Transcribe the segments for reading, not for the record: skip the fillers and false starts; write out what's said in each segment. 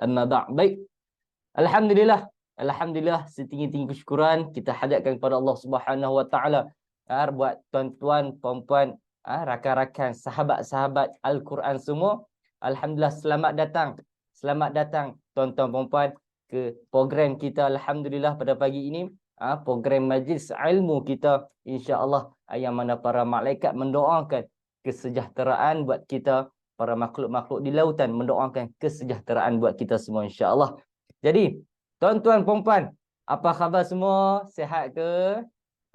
Amma ba'd. Baik. Alhamdulillah. Alhamdulillah setinggi-tinggi kesyukuran kita hadiahkan kepada Allah Subhanahu Wa Taala. Buat tuan-tuan, puan-puan, rakan-rakan, sahabat-sahabat Al-Quran semua. Alhamdulillah selamat datang. Selamat datang tuan-tuan, puan-puan ke program kita Alhamdulillah pada pagi ini. Program majlis ilmu kita, insya-Allah, yang mana para malaikat mendoakan kesejahteraan buat kita, para makhluk-makhluk di lautan mendoakan kesejahteraan buat kita semua, insya-Allah. Jadi, tuan-tuan, puan-puan, apa khabar semua? Sihat ke?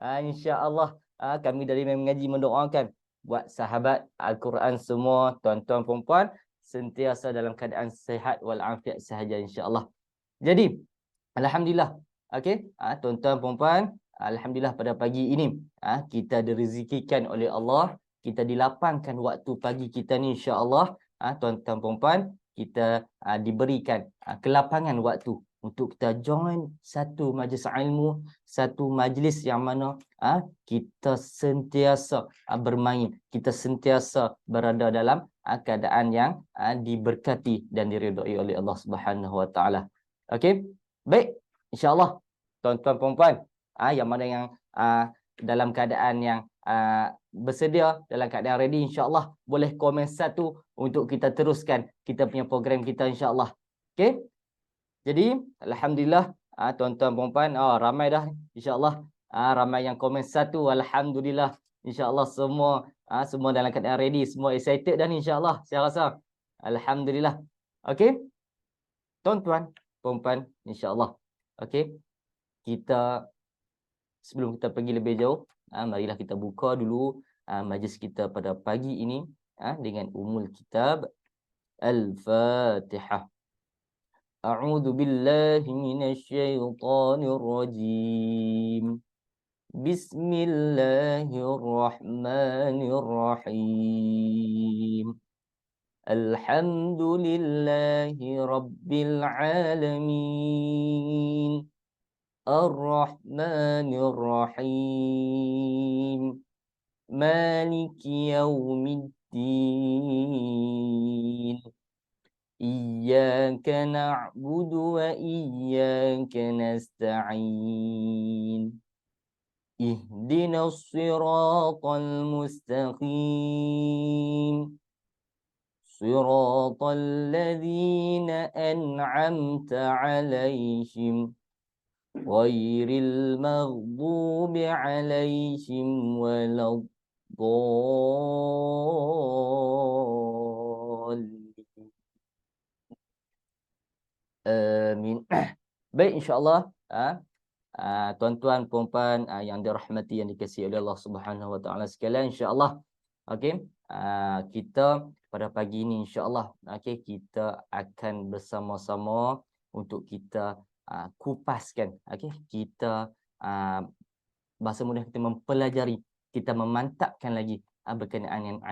Insya-Allah, kami dari Imam Mengaji mendoakan buat sahabat Al-Quran semua, tuan-tuan, puan-puan, sentiasa dalam keadaan sihat walafiat sahaja, insya-Allah. Jadi, alhamdulillah. Okey, tuan-tuan, puan-puan, alhamdulillah pada pagi ini kita direzekikan oleh Allah, kita dilapangkan waktu pagi kita ni, insya-Allah. Tuan-tuan, puan-puan, kita diberikan kelapangan waktu untuk kita join satu majlis ilmu, satu majlis yang mana kita sentiasa bermain, kita sentiasa berada dalam keadaan yang diberkati dan diridai oleh Allah Subhanahu Wa Taala. Okey, baik, insya-Allah tuan-tuan, puan-puan, yang mana yang dalam keadaan yang bersedia, dalam keadaan ready, insya-Allah boleh komen satu untuk kita teruskan kita punya program kita, insya-Allah. Okey. Jadi alhamdulillah tuan-tuan, puan-puan, ramai dah, insya-Allah. Ramai yang komen satu, alhamdulillah. Insya-Allah semua semua dalam keadaan ready, semua excited dah ni, insya-Allah saya rasa. Alhamdulillah. Okey. Tuan-tuan, puan-puan, insya-Allah. Okey. Kita sebelum kita pergi lebih jauh, marilah kita buka dulu majlis kita pada pagi ini dengan umul kitab Al-Fatihah. A'udzu billahi minasy syaithanir rajim. Bismillahirrahmanirrahim. Alhamdulillahi rabbil alamin. Ar-Rahmanir Rahim. Maliki yaumiddin. Iyyaka na'budu wa iyyaka nasta'in. Ihdinas siratal mustaqim. Siratal ladzina an'amta 'alaihim ghairil maghdubi 'alaihim waladdallin. Amin. Baik, insya-Allah, tuan-tuan, puan-puan yang dirahmati, yang dikasihi oleh Allah Subhanahu Wa Taala sekalian, insya-Allah. Okey, kita pada pagi ini, insya-Allah, kita akan bersama-sama untuk kita kupaskan, kita bahasa mudah kita mempelajari, kita memantapkan lagi berkenaan dengan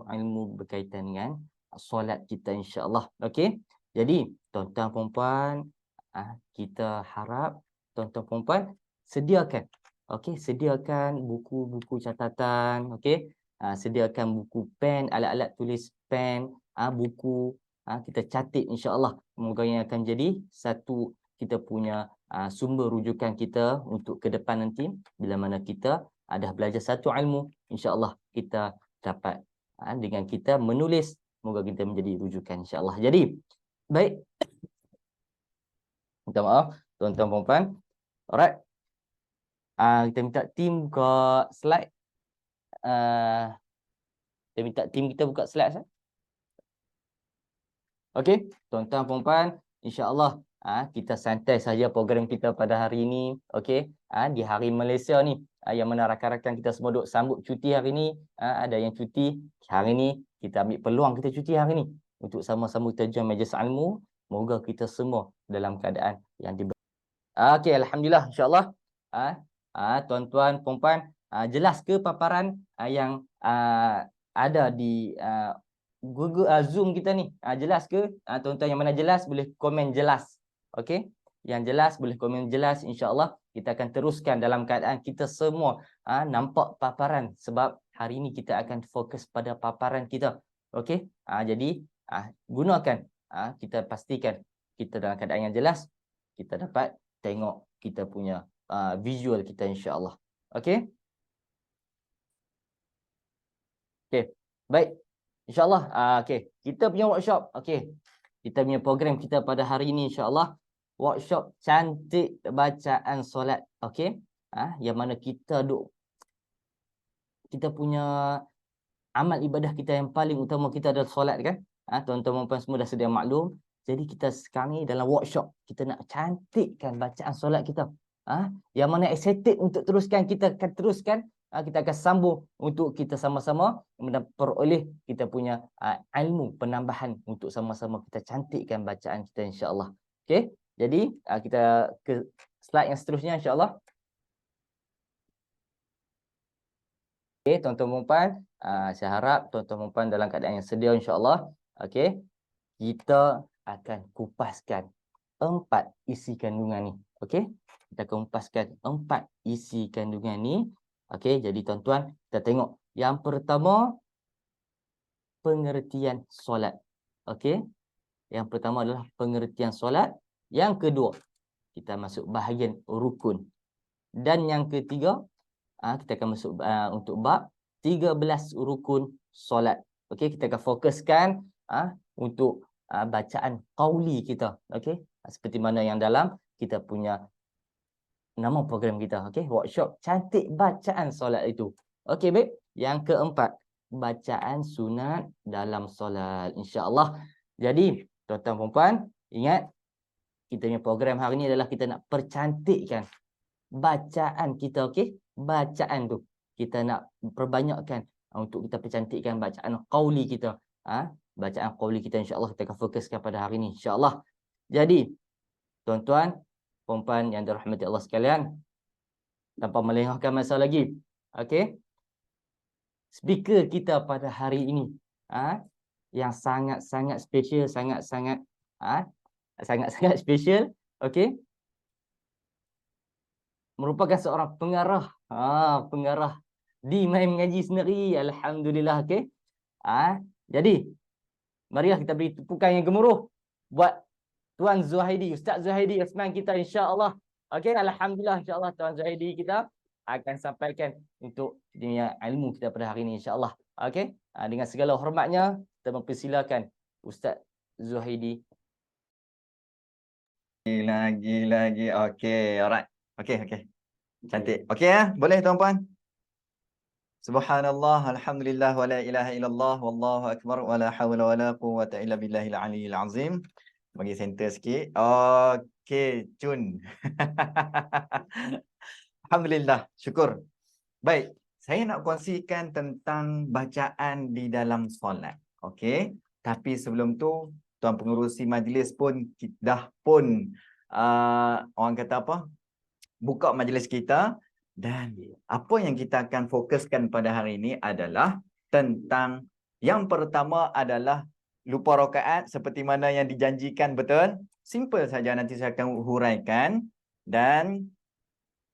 ilmu berkaitan dengan solat kita, insya-Allah. Okey. Jadi, tuan-tuan, puan-puan, kita harap tuan-tuan, puan-puan sediakan, sediakan buku-buku catatan, sediakan buku pen, alat-alat tulis pen, buku, kita catat, insya-Allah. Semoga yang akan jadi satu kita punya sumber rujukan kita untuk ke depan nanti, bila mana kita dah belajar satu ilmu, insya-Allah kita dapat dengan kita menulis, semoga kita menjadi rujukan, insya-Allah. Jadi, baik. Minta maaf, tuan-tuan, puan-puan. Alright. Kita minta tim buka slide. Kita minta tim kita buka slide. Okey, tuan-tuan, puan-puan, insya-Allah kita santai saja program kita pada hari ini. Okey, di hari Malaysia ni, yang mana rakan-rakan kita semua duk sambut cuti hari ni, ada yang cuti hari ni, kita ambil peluang kita cuti hari ni untuk sama-sama kita join majlis ilmu. Moga kita semua dalam keadaan yang okey, alhamdulillah, insya-Allah. Tuan-tuan, puan-puan, jelas ke paparan yang ada di Google Zoom kita ni? Jelas ke? Tuan-tuan yang mana jelas boleh komen jelas. Okey? Yang jelas boleh komen jelas, insya-Allah kita akan teruskan dalam keadaan kita semua nampak paparan, sebab hari ini kita akan fokus pada paparan kita. Okey? Jadi gunakan, kita pastikan kita dalam keadaan yang jelas, kita dapat tengok kita punya visual kita insya-Allah. Okey? Okey. Baik. Insya-Allah okey, kita punya workshop. Okey. Kita punya program kita pada hari ini insya-Allah workshop cantik bacaan solat. Okey? Yang mana kita punya amal ibadah kita yang paling utama kita adalah solat kan. Tuan-tuan dan puan semua dah sedia maklum. Jadi kita sekarang ni dalam workshop, kita nak cantikkan bacaan solat kita. Yang mana excited untuk teruskan, kita akan teruskan. Kita akan sambung untuk kita sama-sama memperoleh kita punya ilmu penambahan untuk sama-sama kita cantikkan bacaan kita insya-Allah. Okey. Jadi kita ke slide yang seterusnya insya-Allah. Okey, tuan-tuan dan puan, saya harap tuan-tuan dan puan dalam keadaan yang sedia insya-Allah. Okey. Kita akan kupaskan 4 isi kandungan ni. Okey? Kita akan kupaskan 4 isi kandungan ni. Okey, jadi tuan-tuan, kita tengok. Yang pertama, pengertian solat. Okey? Yang pertama adalah pengertian solat. Yang kedua, kita masuk bahagian rukun. Dan yang ketiga, kita akan masuk untuk bab 13 rukun solat. Okey, kita akan fokuskan untuk bacaan qauli kita. Okey, seperti mana yang dalam kita punya nama program kita. Okey, workshop cantik bacaan solat itu. Okey, baik. Yang keempat, bacaan sunat dalam solat insya-Allah. Jadi, tuan-tuan dan puan, ingat kita punya program hari ini adalah kita nak percantikkan bacaan kita. Okey, bacaan tu kita nak perbanyakkan untuk kita percantikkan bacaan qauli kita. Bacaan qauli kita insya-Allah kita akan fokuskan pada hari ini insya-Allah. Jadi tuan-tuan, puan-puan yang dirahmati Allah sekalian, tanpa melengahkan masa lagi, okey. Speaker kita pada hari ini yang sangat-sangat special, sangat-sangat special, okey. Merupakan seorang pengarah, pengarah di Mai Mengaji sendiri. Alhamdulillah, okey. Jadi marilah kita beri tepukan yang gemuruh buat Tuan Zuhaidi, Ustaz Zuhaidi Osman kita insya-Allah. Okey, alhamdulillah insya-Allah Tuan Zuhaidi kita akan sampaikan untuk dunia ilmu kita pada hari ini insya-Allah. Okey, dengan segala hormatnya kita mempersilakan Ustaz Zuhaidi. Lagi. Okey, alright. Okey. Cantik. Okey boleh tuan-puan? Subhanallah, alhamdulillah, wa la ilaha illallah, wallahu akbar, wa la hawla wa la quwwata illa billahil aliyyil azim. Bagi center sikit. Okey, cun. Alhamdulillah, syukur. Baik, saya nak kongsikan tentang bacaan di dalam solat. Okey, tapi sebelum tu, tuan pengerusi majlis pun dah pun orang kata apa? Buka majlis kita. Dan apa yang kita akan fokuskan pada hari ini adalah tentang yang pertama adalah lupa rakaat seperti mana yang dijanjikan, betul? Simple saja, nanti saya akan huraikan. Dan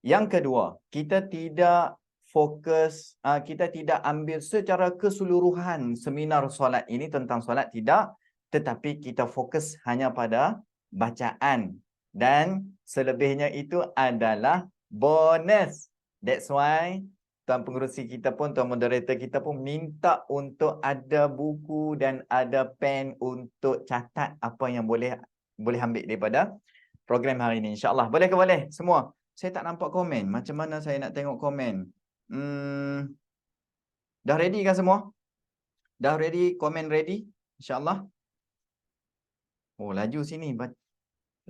yang kedua, kita tidak fokus, kita tidak ambil secara keseluruhan seminar solat ini tentang solat, tidak. Tetapi kita fokus hanya pada bacaan. Dan selebihnya itu adalah bonus. That's why tuan pengerusi kita pun, tuan moderator kita pun minta untuk ada buku dan ada pen untuk catat apa yang boleh ambil daripada program hari ini. InsyaAllah. Boleh ke boleh? Semua. Saya tak nampak komen. Macam mana saya nak tengok komen? Dah ready kan semua? Dah ready? Komen ready? InsyaAllah. Oh, laju sini.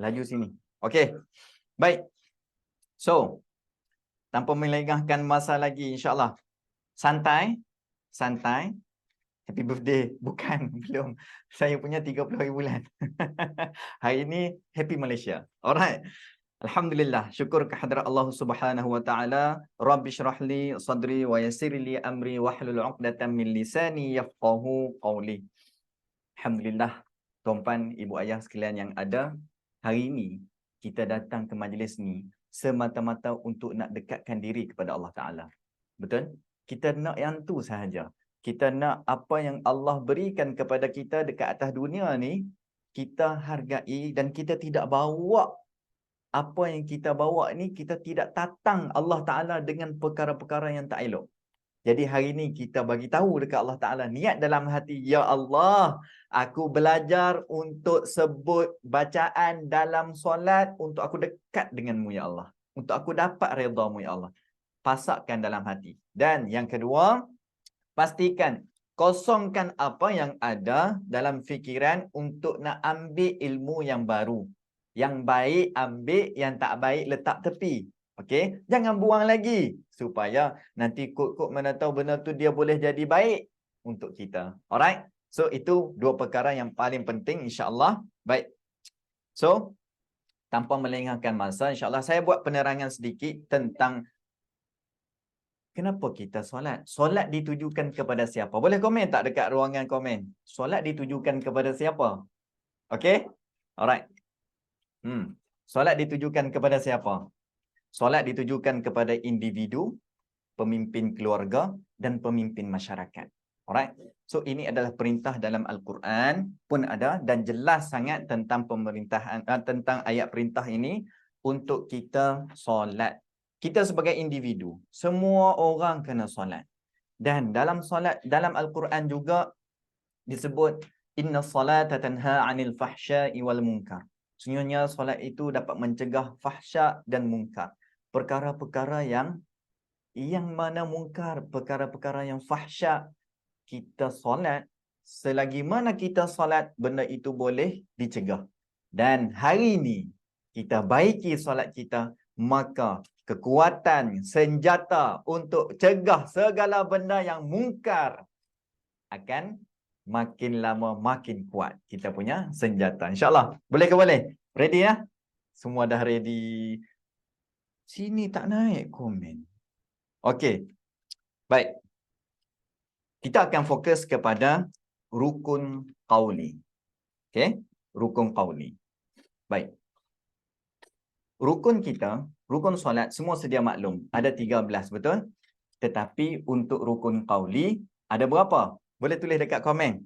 Laju sini. Okey. Baik. So, tanpa melengahkan masa lagi, insyaAllah. Santai. Happy birthday. Bukan, belum. Saya punya 30 hari bulan. Hari ini, Happy Malaysia. Alright. Alhamdulillah. Syukur kehadrat Allah Subhanahu wa taala. Rabbi shrah li sadri wa yassir li amri wahlul 'uqdatam min lisani yafqahu qawli. Alhamdulillah. Tuan-puan, ibu ayah sekalian yang ada, hari ini kita datang ke majlis ni semata-mata untuk nak dekatkan diri kepada Allah Ta'ala. Betul? Kita nak yang tu sahaja. Kita nak apa yang Allah berikan kepada kita dekat atas dunia ni, kita hargai dan kita tidak bawa apa yang kita bawa ni, kita tidak tatang Allah Ta'ala dengan perkara-perkara yang tak elok. Jadi hari ni kita bagi tahu dekat Allah Ta'ala, niat dalam hati, Ya Allah, aku belajar untuk sebut bacaan dalam solat untuk aku dekat denganmu, Ya Allah. Untuk aku dapat redamu, Ya Allah. Pasakkan dalam hati. Dan yang kedua, pastikan kosongkan apa yang ada dalam fikiran untuk nak ambil ilmu yang baru. Yang baik ambil, yang tak baik letak tepi. Okey, jangan buang lagi supaya nanti kod-kod mana tahu benda tu dia boleh jadi baik untuk kita. Alright? So itu dua perkara yang paling penting insya-Allah. Baik. So tanpa melengahkan masa, insya-Allah saya buat penerangan sedikit tentang kenapa kita solat. Solat ditujukan kepada siapa? Boleh komen tak dekat ruangan komen? Solat ditujukan kepada siapa? Okey? Alright. Solat ditujukan kepada siapa? Solat ditujukan kepada individu, pemimpin keluarga dan pemimpin masyarakat. Alright. So ini adalah perintah dalam Al-Quran pun ada dan jelas sangat tentang pemerintahan tentang ayat perintah ini untuk kita solat. Kita sebagai individu, semua orang kena solat. Dan dalam solat dalam Al-Quran juga disebut inna salata tanha 'anil fahsya'i wal munkar. Sebenarnya solat itu dapat mencegah fahsya dan munkar. Perkara-perkara yang mana mungkar, perkara-perkara yang fahsya, kita solat, selagi mana kita solat, benda itu boleh dicegah. Dan hari ini, kita baiki solat kita, maka kekuatan, senjata untuk cegah segala benda yang mungkar akan makin lama makin kuat. Kita punya senjata. InsyaAllah. Boleh ke boleh? Ready ya? Semua dah ready. Sini tak naik komen. Okey. Baik. Kita akan fokus kepada rukun qauli. Okey? Rukun qauli. Baik. Rukun kita, rukun solat semua sedia maklum. Ada 13, betul? Tetapi untuk rukun qauli ada berapa? Boleh tulis dekat komen.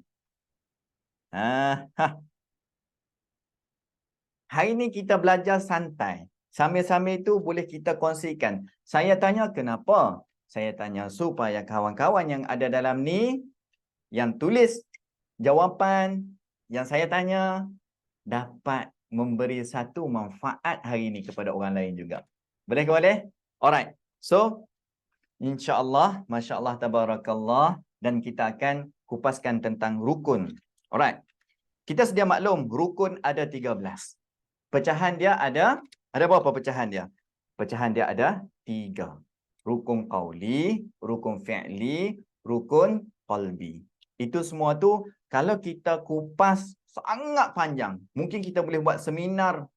Hari ni kita belajar santai. Sambil-sambil itu boleh kita kongsikan. Saya tanya kenapa? Saya tanya supaya kawan-kawan yang ada dalam ni, yang tulis jawapan yang saya tanya, dapat memberi satu manfaat hari ini kepada orang lain juga. Boleh ke boleh? Alright. So, insya-Allah, masya-Allah, tabarakallah, dan kita akan kupaskan tentang rukun. Alright. Kita sedia maklum, rukun ada 13. Pecahan dia ada berapa pecahan dia? Pecahan dia ada 3. Rukun qauli, rukun fi'li, rukun qalbi. Itu semua tu kalau kita kupas sangat panjang. Mungkin kita boleh buat seminar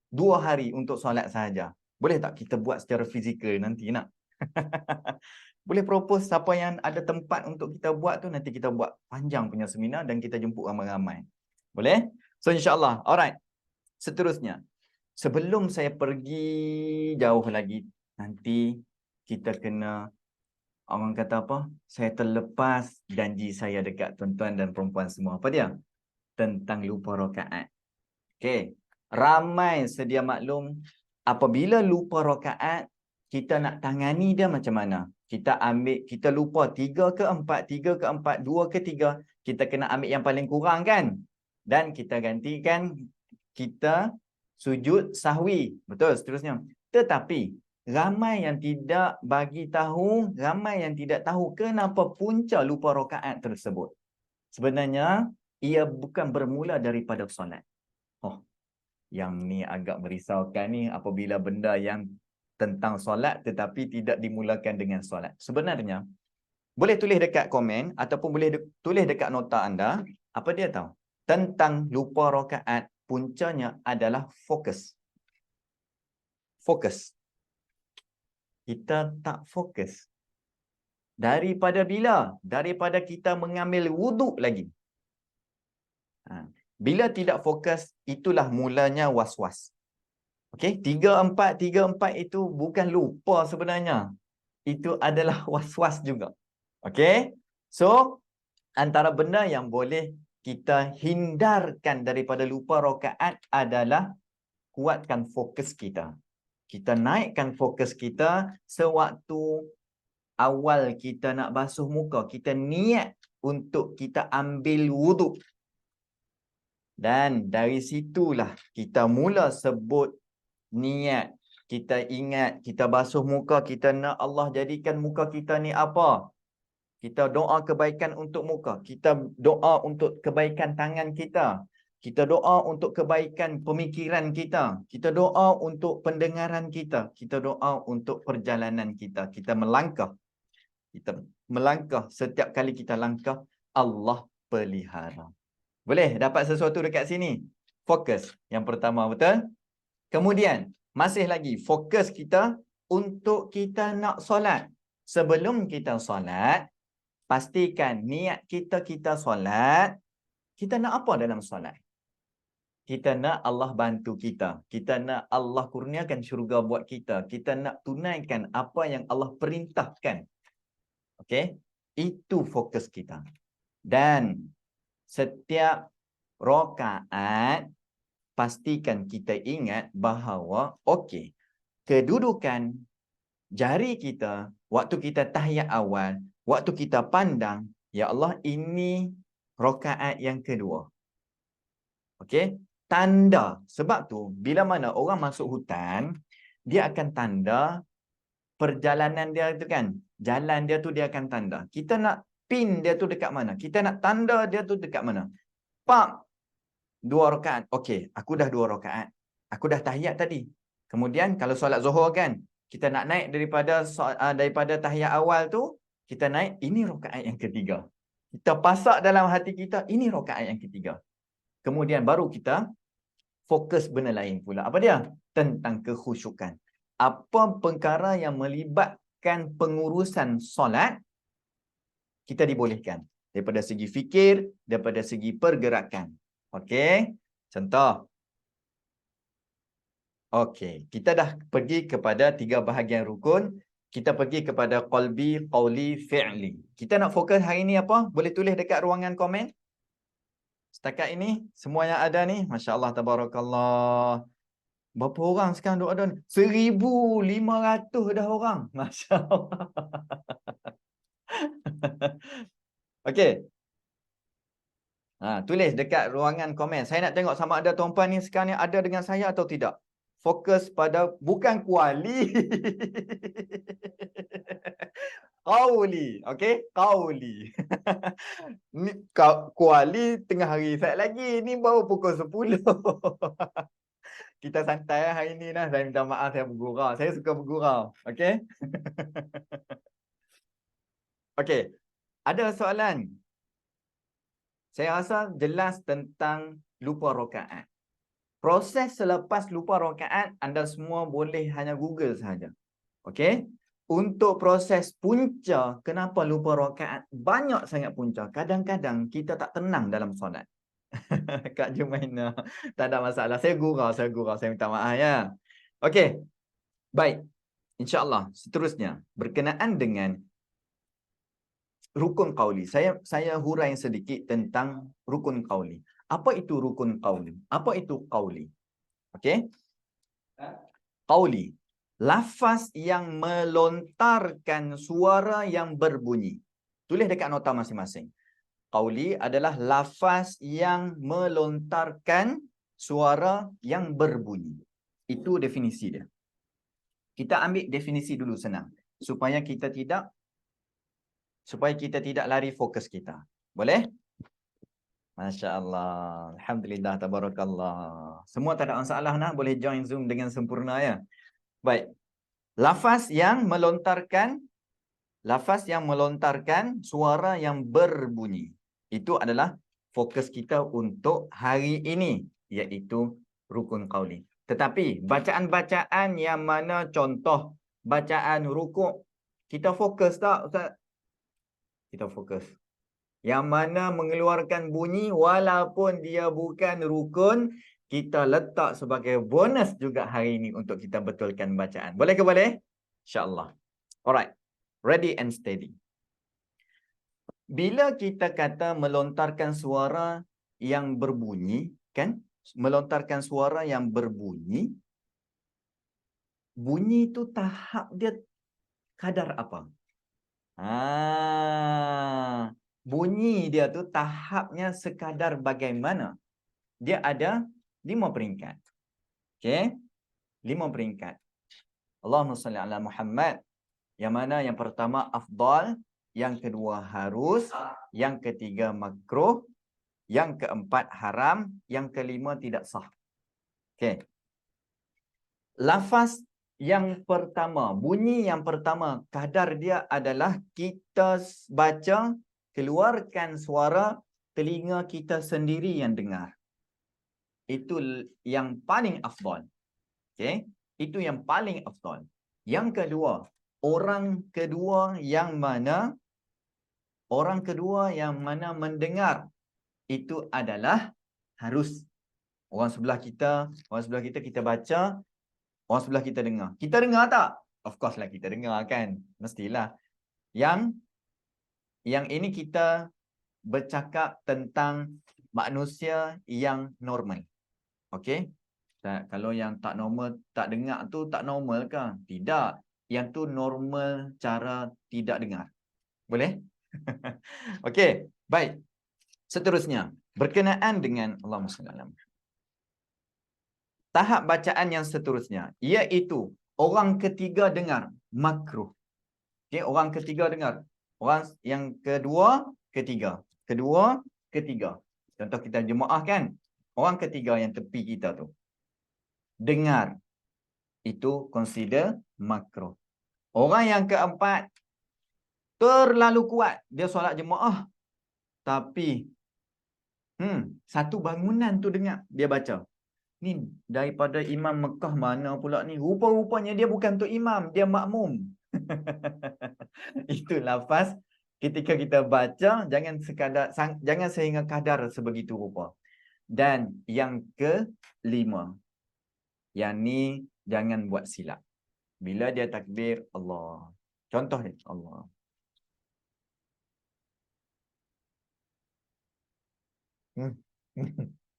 2 hari untuk solat sahaja. Boleh tak kita buat secara fizikal nanti nak? Boleh propose siapa yang ada tempat untuk kita buat tu, nanti kita buat panjang punya seminar dan kita jemput ramai-ramai. Boleh? So insya-Allah. Alright. Seterusnya, sebelum saya pergi jauh lagi, nanti kita kena, orang kata apa? Saya terlepas janji saya dekat tuan-tuan dan perempuan semua. Apa dia? Tentang lupa rakaat. Okey. Ramai sedia maklum, apabila lupa rakaat, kita nak tangani dia macam mana? Kita ambil, kita lupa 3 ke 4, 2 ke 3, kita kena ambil yang paling kurang kan? Dan kita gantikan, kita sujud sahwi. Betul, seterusnya. Tetapi, ramai yang tidak bagi tahu, ramai yang tidak tahu kenapa punca lupa rakaat tersebut. Sebenarnya, ia bukan bermula daripada solat. Oh, yang ni agak merisaukan ni apabila benda yang tentang solat tetapi tidak dimulakan dengan solat. Sebenarnya, boleh tulis dekat komen ataupun boleh tulis dekat nota anda, apa dia tahu? Tentang lupa rakaat, puncanya adalah fokus. Fokus. Kita tak fokus. Daripada bila? Daripada kita mengambil wuduk lagi. Bila tidak fokus, itulah mulanya was-was. Okey, 3-4 itu bukan lupa sebenarnya. Itu adalah was-was juga. Okey? So, antara benda yang boleh kita hindarkan daripada lupa rakaat adalah kuatkan fokus kita. Kita naikkan fokus kita sewaktu awal kita nak basuh muka, kita niat untuk kita ambil wuduk. Dan dari situlah kita mula sebut niat. Kita ingat, kita basuh muka, kita nak Allah jadikan muka kita ni apa? Kita doa kebaikan untuk muka. Kita doa untuk kebaikan tangan kita. Kita doa untuk kebaikan pemikiran kita. Kita doa untuk pendengaran kita. Kita doa untuk perjalanan kita. Kita melangkah. Kita melangkah. Setiap kali kita langkah, Allah pelihara. Boleh dapat sesuatu dekat sini? Fokus. Yang pertama, betul? Kemudian, masih lagi fokus kita untuk kita nak solat. Sebelum kita solat, pastikan niat kita solat. Kita nak apa dalam solat? Kita nak Allah bantu kita. Kita nak Allah kurniakan syurga buat kita. Kita nak tunaikan apa yang Allah perintahkan. Okey? Itu fokus kita. Dan setiap rakaat pastikan kita ingat bahawa okey, kedudukan jari kita waktu kita tahiyat awal, waktu kita pandang, ya Allah, ini rakaat yang kedua. Okey? Tanda. Sebab tu bila mana orang masuk hutan, dia akan tanda perjalanan dia tu kan. Jalan dia tu dia akan tanda. Kita nak pin dia tu dekat mana? Kita nak tanda dia tu dekat mana? Pak. 2 rakaat. Okey, aku dah 2 rakaat. Aku dah tahiyat tadi. Kemudian kalau solat Zuhur kan, kita nak naik daripada tahiyat awal tu, kita naik, ini rakaat yang ketiga. Kita pasak dalam hati kita, ini rakaat yang ketiga. Kemudian baru kita fokus benda lain pula. Apa dia? Tentang kekhusyukan. Apa perkara yang melibatkan pengurusan solat, kita dibolehkan. Daripada segi fikir, daripada segi pergerakan. Okey, contoh. Okey, kita dah pergi kepada 3 bahagian rukun. Kita pergi kepada qalbi, qawli, fi'li. Kita nak fokus hari ni apa? Boleh tulis dekat ruangan komen. Setakat ini, semua yang ada ni, Masya Allah, tabarakallah. Berapa orang sekarang duk ada ni? 1,500 dah orang. Masya Allah. Okey. Tulis dekat ruangan komen. Saya nak tengok sama ada tuan-puan ni sekarang ni ada dengan saya atau tidak. Fokus pada bukan kuali. Qauli. Okey? Qauli. Ni kuali tengah hari Isyak lagi. Ni baru pukul 10. Kita santai hari ni lah. Saya minta maaf saya bergurau. Saya suka bergurau. Okey? Okey. Ada soalan? Saya rasa jelas tentang lupa rakaat. Proses selepas lupa rakaat, anda semua boleh hanya Google sahaja. Okey? Untuk proses punca, kenapa lupa rakaat? Banyak sangat punca. Kadang-kadang kita tak tenang dalam solat. Kak Jumaina, tak ada masalah. Saya gurau. Saya minta maaf ya. Okey. Baik. InsyaAllah, seterusnya. Berkenaan dengan rukun qauli. Saya hurai sedikit tentang rukun qauli. Apa itu rukun qauli? Apa itu qauli? Okey? Qauli. Lafaz yang melontarkan suara yang berbunyi. Tulis dekat nota masing-masing. Qauli adalah lafaz yang melontarkan suara yang berbunyi. Itu definisi dia. Kita ambil definisi dulu senang. Supaya kita tidak lari fokus kita. Boleh? Masya Allah. Alhamdulillah. Tabarakallah. Semua tak ada masalah nah. Boleh join Zoom dengan sempurna ya. Baik. Lafaz yang melontarkan suara yang berbunyi. Itu adalah fokus kita untuk hari ini. Iaitu rukun qauli. Tetapi bacaan-bacaan yang mana contoh bacaan rukuk. Kita fokus tak Ustaz? Kita fokus. Yang mana mengeluarkan bunyi walaupun dia bukan rukun, kita letak sebagai bonus juga hari ini untuk kita betulkan bacaan. Boleh ke boleh? InsyaAllah. Alright. Ready and steady. Bila kita kata melontarkan suara yang berbunyi, kan? Melontarkan suara yang berbunyi. Bunyi itu tahap dia kadar apa? Bunyi dia tu tahapnya sekadar bagaimana? Dia ada 5 peringkat. Okey? 5 peringkat. Allahumma salli ala Muhammad. Yang mana yang pertama afdal, yang kedua harus, yang ketiga makruh, yang keempat haram, yang kelima tidak sah. Okey. Lafaz yang pertama, bunyi yang pertama, kadar dia adalah kita baca, keluarkan suara, telinga kita sendiri yang dengar. Itu yang paling afdal. Okey, itu yang paling afdal. Yang kedua, orang kedua yang mana mendengar itu adalah harus. Orang sebelah kita kita baca, orang sebelah kita dengar. Kita dengar tak? Of course lah kita dengar kan. Mestilah. Yang ini kita bercakap tentang manusia yang normal. Okey? Kalau yang tak normal, tak dengar tu tak normal ke? Tidak. Yang tu normal cara tidak dengar. Boleh? Okey. Baik. Seterusnya. Berkenaan dengan Allahumma salli ala Muhammad. Tahap bacaan yang seterusnya. Iaitu orang ketiga dengar. Makruh. Okey, orang ketiga dengar. Orang yang kedua, ketiga. Kedua, ketiga. Contoh kita jemaah kan? Orang ketiga yang tepi kita tu dengar. Itu consider makruh. Orang yang keempat terlalu kuat. Dia solat jemaah. Tapi satu bangunan tu dengar. Dia baca. Ni daripada imam Mekah mana pula ni? Rupa-rupanya dia bukan tu imam. Dia makmum. Itu lafaz ketika kita baca. Jangan sehingga kadar sebegitu rupa. Dan yang kelima. Yang ni jangan buat silap. Bila dia takbir, Allah. Contoh ni, Allah.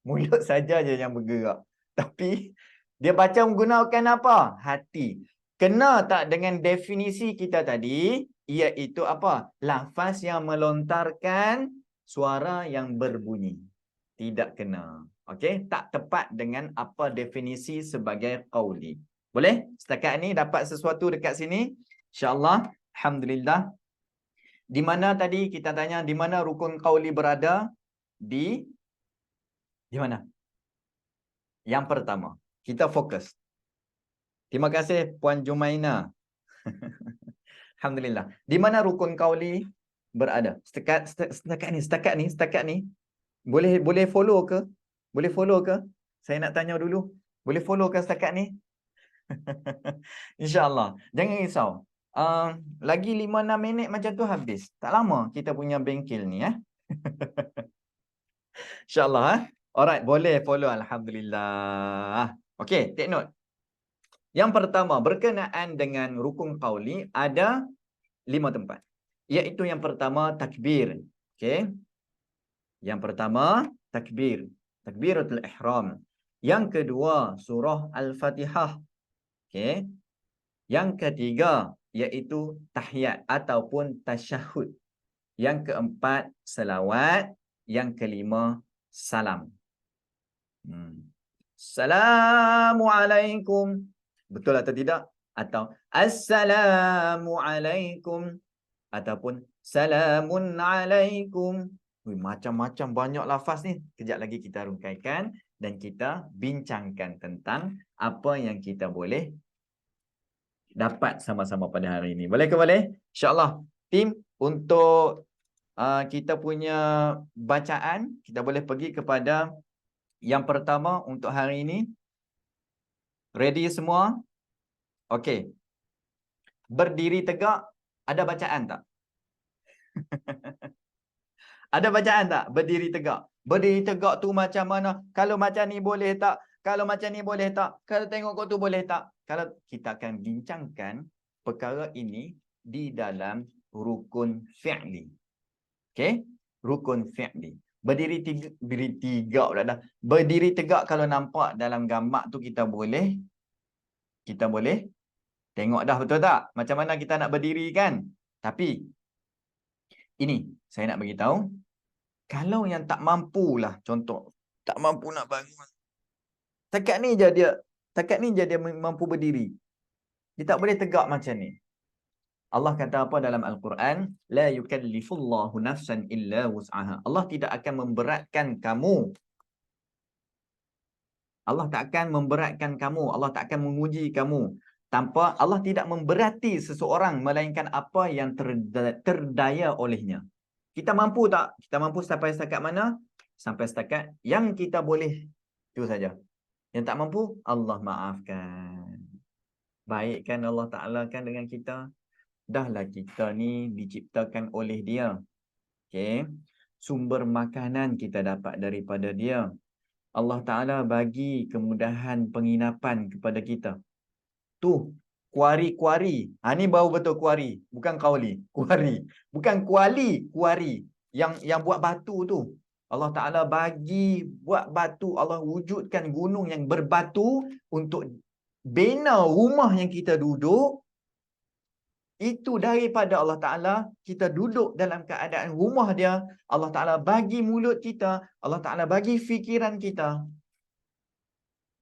Mulut saja je yang bergerak. Tapi, dia baca menggunakan apa? Hati. Kena tak dengan definisi kita tadi? Iaitu apa? Lafaz yang melontarkan suara yang berbunyi. Tidak kena. Okey? Tak tepat dengan apa definisi sebagai qauli. Boleh? Setakat ni dapat sesuatu dekat sini? InsyaAllah. Alhamdulillah. Di mana tadi kita tanya, di mana rukun qauli berada? Di mana? Yang pertama. Kita fokus. Terima kasih Puan Jumaina. Alhamdulillah. Di mana rukun qauli berada? Setakat ni. Boleh follow ke? Boleh follow ke? Saya nak tanya dulu. Boleh follow ke setakat ni? InsyaAllah. Jangan risau. Lagi 5-6 minit macam tu habis. Tak lama kita punya bengkel ni. InsyaAllah. Alright. Boleh follow. Alhamdulillah. Okey. Take note. Yang pertama. Berkenaan dengan rukun qauli. Ada 5 tempat. Iaitu yang pertama takbir. Okey. Yang pertama takbir. Takbiratul ihram. Yang kedua surah Al-Fatihah. Okey. Yang ketiga iaitu tahiyat ataupun tasyahud. Yang keempat salawat. Yang kelima salam. Assalamualaikum. Betul atau tidak? Atau Assalamualaikum. Ataupun Salamun alaikum. Macam-macam banyak lafaz ni. Kejap lagi kita rungkaikan dan kita bincangkan tentang apa yang kita boleh dapat sama-sama pada hari ini. Boleh ke boleh? InsyaAllah. Tim, untuk kita punya bacaan, kita boleh pergi kepada yang pertama untuk hari ini. Ready semua? Okey. Berdiri tegak, ada bacaan tak? Ada bacaan tak? Berdiri tegak. Berdiri tegak tu macam mana? Kalau macam ni boleh tak? Kalau macam ni boleh tak? Kalau tengok kau tu boleh tak? Kalau kita akan bincangkan perkara ini di dalam rukun fi'li. Okey? Rukun fi'li. Berdiri tegak kalau nampak dalam gambar tu kita boleh tengok dah, betul tak? Macam mana kita nak berdiri kan? Tapi ini saya nak bagi tahu, kalau yang tak mampulah, contoh tak mampu nak bangun. Takat ni je dia mampu berdiri. Dia tak boleh tegak macam ni. Allah kata apa dalam Al-Quran? La yukallifullahu nafsan illa wus'aha. Allah tidak akan memberatkan kamu. Allah tak akan memberatkan kamu. Allah tak akan menguji kamu. Tanpa Allah tidak memberati seseorang melainkan apa yang terdaya olehnya. Kita mampu tak? Kita mampu sampai setakat mana? Sampai setakat yang kita boleh. Itu saja. Yang tak mampu, Allah maafkan. Baik kan Allah Ta'ala kan dengan kita? Dahlah kita ni diciptakan oleh dia. Okay. Sumber makanan kita dapat daripada dia. Allah Ta'ala bagi kemudahan penginapan kepada kita. Tu, kuari-kuari. Ni baru betul kuari. Bukan kauli. Kuari. Bukan kuari. Yang buat batu tu. Allah Ta'ala bagi buat batu. Allah wujudkan gunung yang berbatu untuk bina rumah yang kita duduk. Itu daripada Allah Ta'ala. Kita duduk dalam keadaan rumah dia. Allah Ta'ala bagi mulut kita. Allah Ta'ala bagi fikiran kita.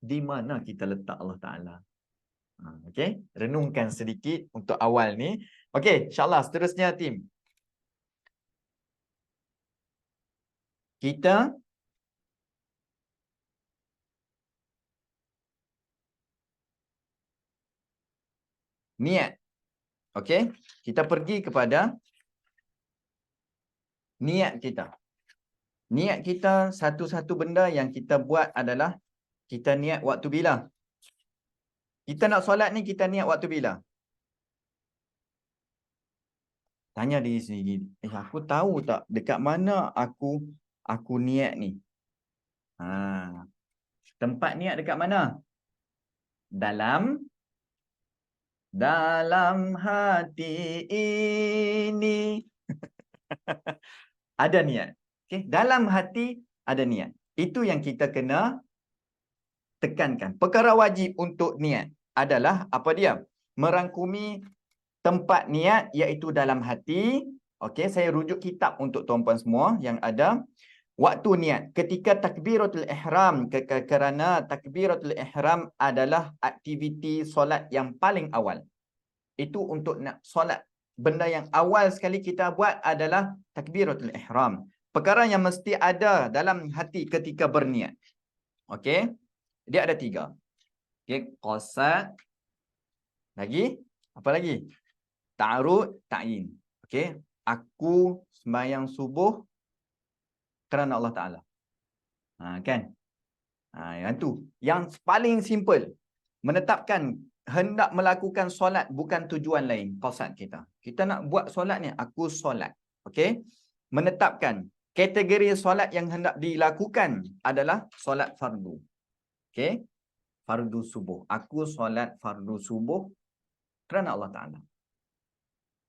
Di mana kita letak Allah Ta'ala? Okey, renungkan sedikit untuk awal ni. Okey, insyaAllah seterusnya tim. Kita niat. Okey, kita pergi kepada niat kita. Niat kita, satu-satu benda yang kita buat adalah kita niat waktu bila? Kita nak solat ni, kita niat waktu bila? Tanya diri sendiri. Aku tahu tak dekat mana aku niat ni? Tempat niat dekat mana? Dalam hati ini ada niat. Okay? Dalam hati ada niat. Itu yang kita kena tekankan. Perkara wajib untuk niat adalah apa dia? Merangkumi tempat niat iaitu dalam hati. Okey, saya rujuk kitab untuk tuan-puan semua yang ada. Waktu niat ketika takbiratul ihram, kerana takbiratul ihram adalah aktiviti solat yang paling awal. Itu untuk nak solat. Benda yang awal sekali kita buat adalah takbiratul ihram. Perkara yang mesti ada dalam hati ketika berniat. Okey. Dia ada 3. Okey, qasad. Lagi? Apa lagi? Ta'arud, ta'yin. Okey. Aku sembahyang subuh kerana Allah Ta'ala. Kan? Yang tu. Yang paling simple. Menetapkan hendak melakukan solat bukan tujuan lain. Qasad kita. Kita nak buat solat ni, aku solat. Okey. Menetapkan kategori solat yang hendak dilakukan adalah solat fardu. Okey. Fardu subuh. Aku solat fardu subuh kerana Allah Ta'ala.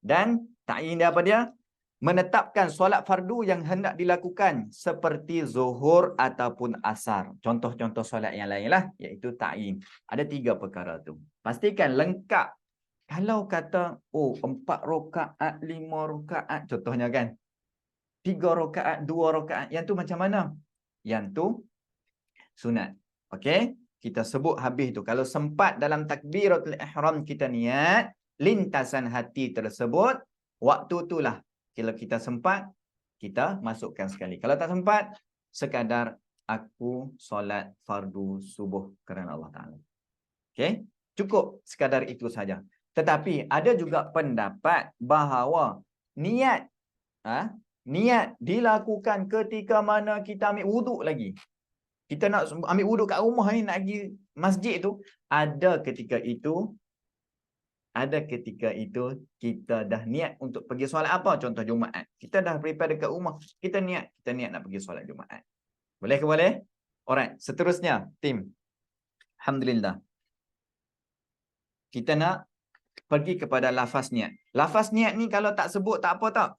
Dan ta'yin dia apa dia? Menetapkan solat fardu yang hendak dilakukan seperti zuhur ataupun asar. Contoh-contoh solat yang lain lah, iaitu ta'yin. Ada 3 perkara tu. Pastikan lengkap. Kalau kata, 4 rakaat, 5 rakaat, contohnya kan. 3 rakaat, 2 rakaat. Yang tu macam mana? Yang tu sunat. Okey? Kita sebut habis tu. Kalau sempat dalam takbiratul ihram kita niat, lintasan hati tersebut, waktu itulah. Kalau kita sempat, kita masukkan sekali. Kalau tak sempat, sekadar aku solat fardu subuh kerana Allah Ta'ala. Okey? Cukup sekadar itu saja. Tetapi ada juga pendapat bahawa niat dilakukan ketika mana kita ambil wuduk lagi. Kita nak ambil wuduk kat rumah ni, nak pergi masjid tu, ada ketika itu kita dah niat untuk pergi solat apa? Contoh Jumaat. Kita dah prepare dekat rumah. Kita niat nak pergi solat Jumaat. Boleh ke boleh? Alright, seterusnya tim. Alhamdulillah. Kita nak pergi kepada lafaz niat. Lafaz niat ni kalau tak sebut tak apa tak?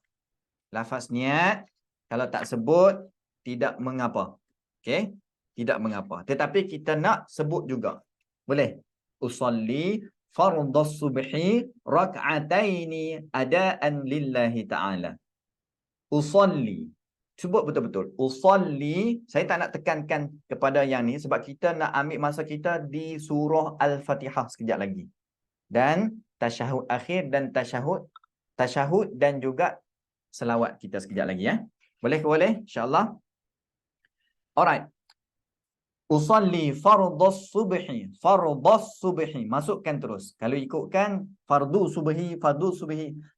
Lafaz niat kalau tak sebut tidak mengapa. Okey? Tidak mengapa. Tetapi kita nak sebut juga. Boleh? Usalli fardhas subhi rak'ataini adaan lillahi ta'ala. Usalli. Sebut betul-betul. Usalli. Saya tak nak tekankan kepada yang ni sebab kita nak ambil masa kita di surah Al-Fatihah sekejap lagi. Dan tasyahud akhir dan tasyahud dan juga selawat kita sekejap lagi ya. Boleh ke boleh? InsyaAllah. Alright. Usalli fardhas subhi. Fardhas subhi. Masukkan terus. Kalau ikutkan fardu subhi.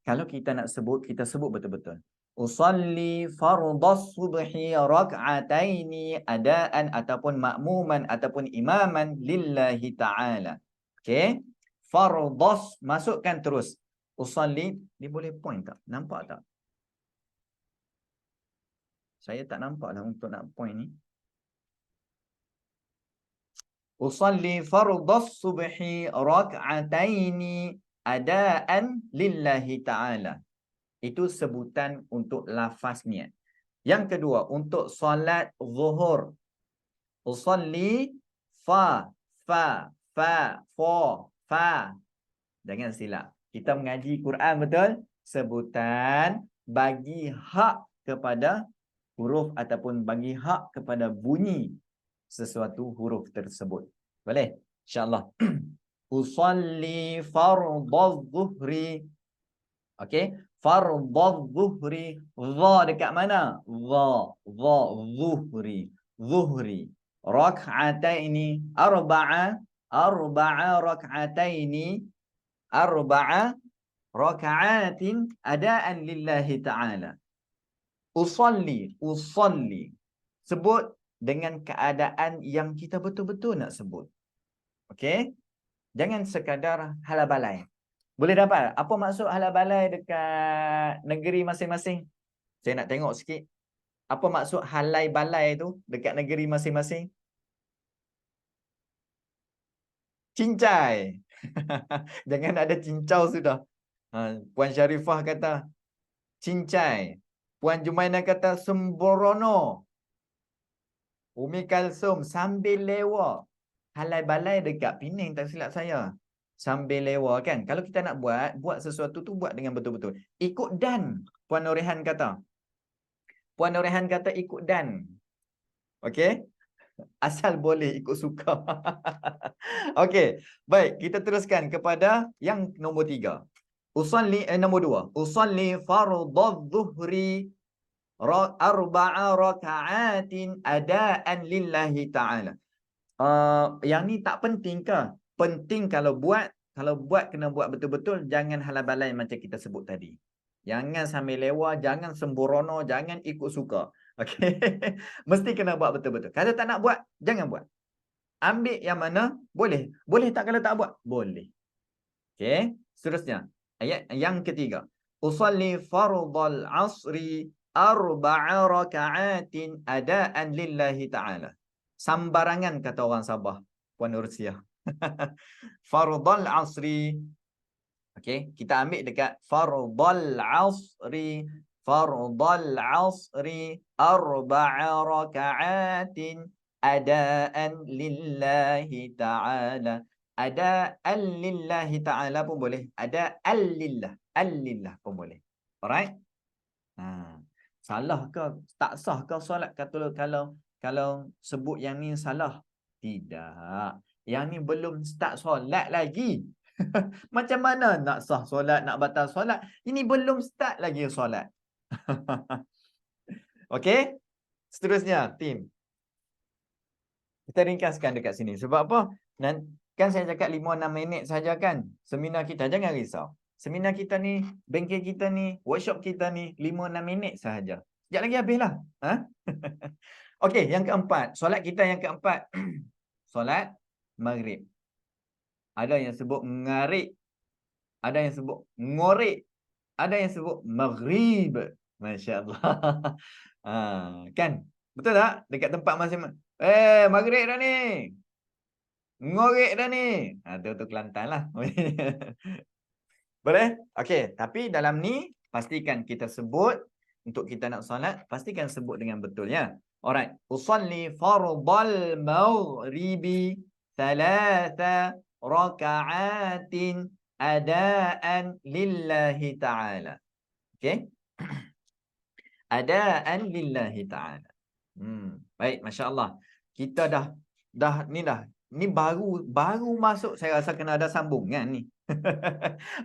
Kalau kita nak sebut, kita sebut betul-betul. Usalli fardhas subhi rak'ataini adaan ataupun makmuman ataupun imaman lillahi ta'ala. Okey? Fardhas. Masukkan terus. Usalli. Dia boleh point tak? Nampak tak? Saya tak nampak lah untuk nak point ni. Usalli fardhas subhi rak'ataini adaan lillahi ta'ala. Itu sebutan untuk lafaz niat. Yang kedua, untuk solat zuhur. Usalli fa. Jangan silap. Kita mengaji Quran betul? Sebutan bagi hak kepada huruf ataupun bagi hak kepada bunyi sesuatu huruf tersebut. Boleh? InsyaAllah. Usalli fardhaz zuhri. Okey? Fardhaz zuhri. Dha dekat mana? Dha. Zuhri. Zuhri. Rak'ataini. Arba'a rak'ataini. Arba'a raka'atin adaan lillahi ta'ala. Usalli. Sebut dengan keadaan yang kita betul-betul nak sebut. Okey? Jangan sekadar halabalai. Boleh dapat? Apa maksud halabalai dekat negeri masing-masing? Saya nak tengok sikit. Apa maksud halai balai tu dekat negeri masing-masing? Cincai. Jangan ada cincau sudah. Puan Syarifah kata cincai. Puan Jumainah kata sembrono. Umi Kalsum sambil lewa. Halai balai dekat Penang tak silap saya. Sambil lewa kan. Kalau kita nak buat sesuatu tu buat dengan betul-betul. Ikut dan. Puan Nurihan kata. Puan Nurihan kata ikut dan. Okey? Asal boleh ikut suka. Okey. Baik, kita teruskan kepada yang nombor 3. Nombor 2. Usalli fardhadh dhuhri arba'a raka'atin adaan lillahi ta'ala. Yang ni tak penting ke? Penting kalau buat kena buat betul-betul, jangan halabalai macam kita sebut tadi. Jangan sambil lewa, jangan sembrono, jangan ikut suka. Okey. Mesti kena buat betul-betul. Kalau tak nak buat, jangan buat. Ambil yang mana boleh. Boleh tak kalau tak buat? Boleh. Okey. Seterusnya, ayat yang ketiga. Usalli fardhal asri arba'a raka'atin adaan lillahi ta'ala. Sambarangan kata orang Sabah, Puan Nursiah. Fardhal asri. Okey, kita ambil dekat fardhal asri. Fardhal asri arba'a raka'atin adaan lillahi ta'ala. Adaan lillahi ta'ala pun boleh. Adaan lillah. Al-lillah pun boleh. Alright? Salah ke? Tak sah ke solat kalau sebut yang ni salah? Tidak. Yang ni belum start solat lagi. Macam mana nak sah solat, nak batal solat? Ini belum start lagi solat. Okey? Seterusnya, tim. Kita ringkaskan dekat sini. Sebab apa? Kan saya cakap 5-6 minit saja kan? Seminar kita, jangan risau. Seminar kita ni, bengkel kita ni, workshop kita ni, 5-6 minit sahaja. Sekejap lagi habislah. Okey, yang keempat. Solat kita yang keempat. Solat maghrib. Ada yang sebut ngarik. Ada yang sebut ngorik. Ada yang sebut maghrib. Masya Allah. Kan? Betul tak? Dekat tempat masing-masing. Maghrib dah ni. Ngorik dah ni. Tu Kelantan lah. Boleh? Okey. Tapi dalam ni, pastikan kita sebut. Untuk kita nak solat, pastikan sebut dengan betul ya. Alright. Usalli fardal maghribi thalatha raka'atin adaan lillahi ta'ala. Okay. Adaan lillahi ta'ala. Baik, Masya Allah. Kita ni baru masuk, saya rasa kena ada sambungan ni.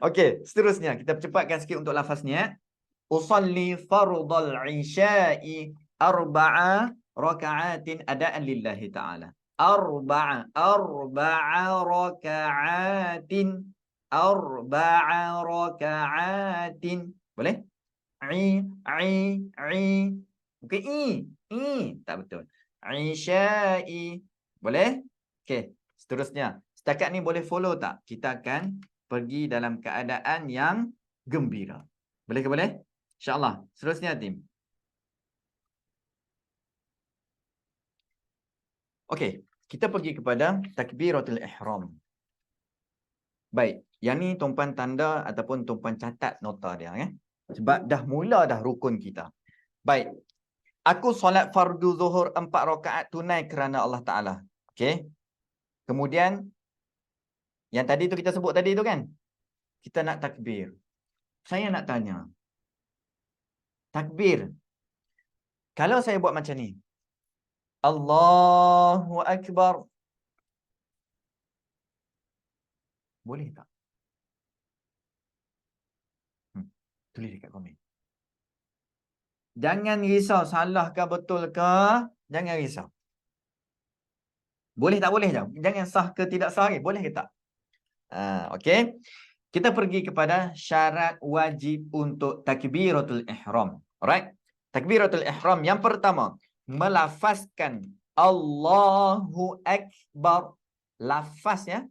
Okey, seterusnya kita percepatkan sikit untuk lafaznya. Usalli fardal isya'i arba'a raka'atin adaan lillahi ta'ala. Arba'a raka'atin. Boleh? Bukan tak betul. Isya'i. Boleh? Okey, seterusnya. Setakat ni boleh follow tak? Kita akan pergi dalam keadaan yang gembira. Boleh ke boleh? InsyaAllah. Seterusnya, tim. Okey, kita pergi kepada takbiratul ihram. Baik, yang ni tumpuan tanda ataupun tumpuan catat nota dia. Sebab dah mula dah rukun kita. Baik. Aku solat fardu zuhur 4 rakaat tunai kerana Allah Ta'ala. Okey. Kemudian, yang tadi tu kita sebut tadi tu kan? Kita nak takbir. Saya nak tanya. Takbir. Kalau saya buat macam ni. Allahu Akbar. Boleh tak? Tulis dekat komen. Jangan risau salah ke betul ke. Jangan risau. Boleh tak boleh je. Jangan sah ke tidak sah. Boleh ke tak? Okey. Kita pergi kepada syarat wajib untuk takbiratul ihram. Alright. Takbiratul ihram yang pertama. Melafazkan Allahu Akbar. Lafaz ya.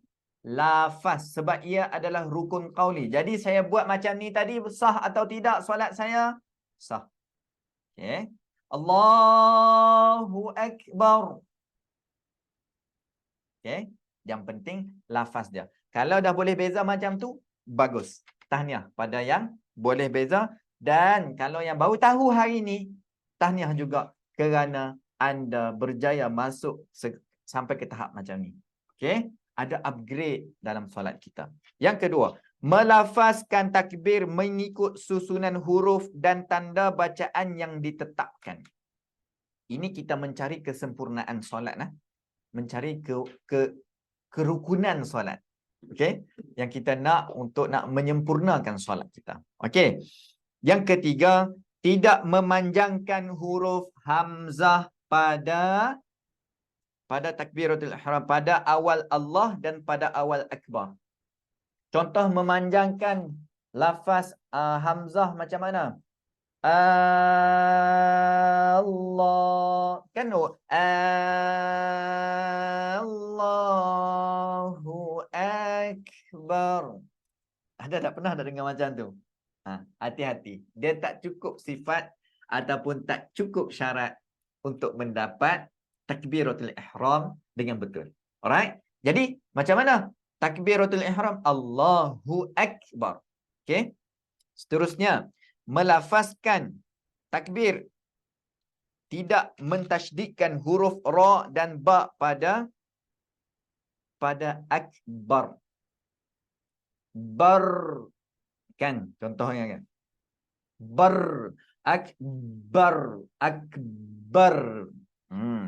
Lafaz. Sebab ia adalah rukun qauli. Jadi saya buat macam ni tadi. Sah atau tidak solat saya? Sah. Okay. Allahu Akbar. Okay. Yang penting lafaz dia. Kalau dah boleh beza macam tu, bagus. Tahniah pada yang boleh beza. Dan kalau yang baru tahu hari ni, tahniah juga kerana anda berjaya masuk sampai ke tahap macam ni. Okay. Ada upgrade dalam solat kita. Yang kedua, melafazkan takbir mengikut susunan huruf dan tanda bacaan yang ditetapkan. Ini kita mencari kesempurnaan solat. Mencari kerukunan solat. Okey, yang kita nak untuk nak menyempurnakan solat kita. Okey. Yang ketiga, tidak memanjangkan huruf hamzah pada takbiratul ihram, pada awal Allah dan pada awal akbar. Contoh memanjangkan lafaz hamzah macam mana? Allah. Kan Allahu Akbar. Ada tak pernah ada dengar macam tu? Hati-hati. Dia tak cukup sifat ataupun tak cukup syarat untuk mendapat takbiratul ihram dengan betul. Alright? Jadi, macam mana? Takbiratul ihram Allahu Akbar. Okey? Seterusnya, melafazkan takbir tidak mentasydidkan huruf ra dan ba pada akbar. Bar kan contohnya kan. Bar akbar.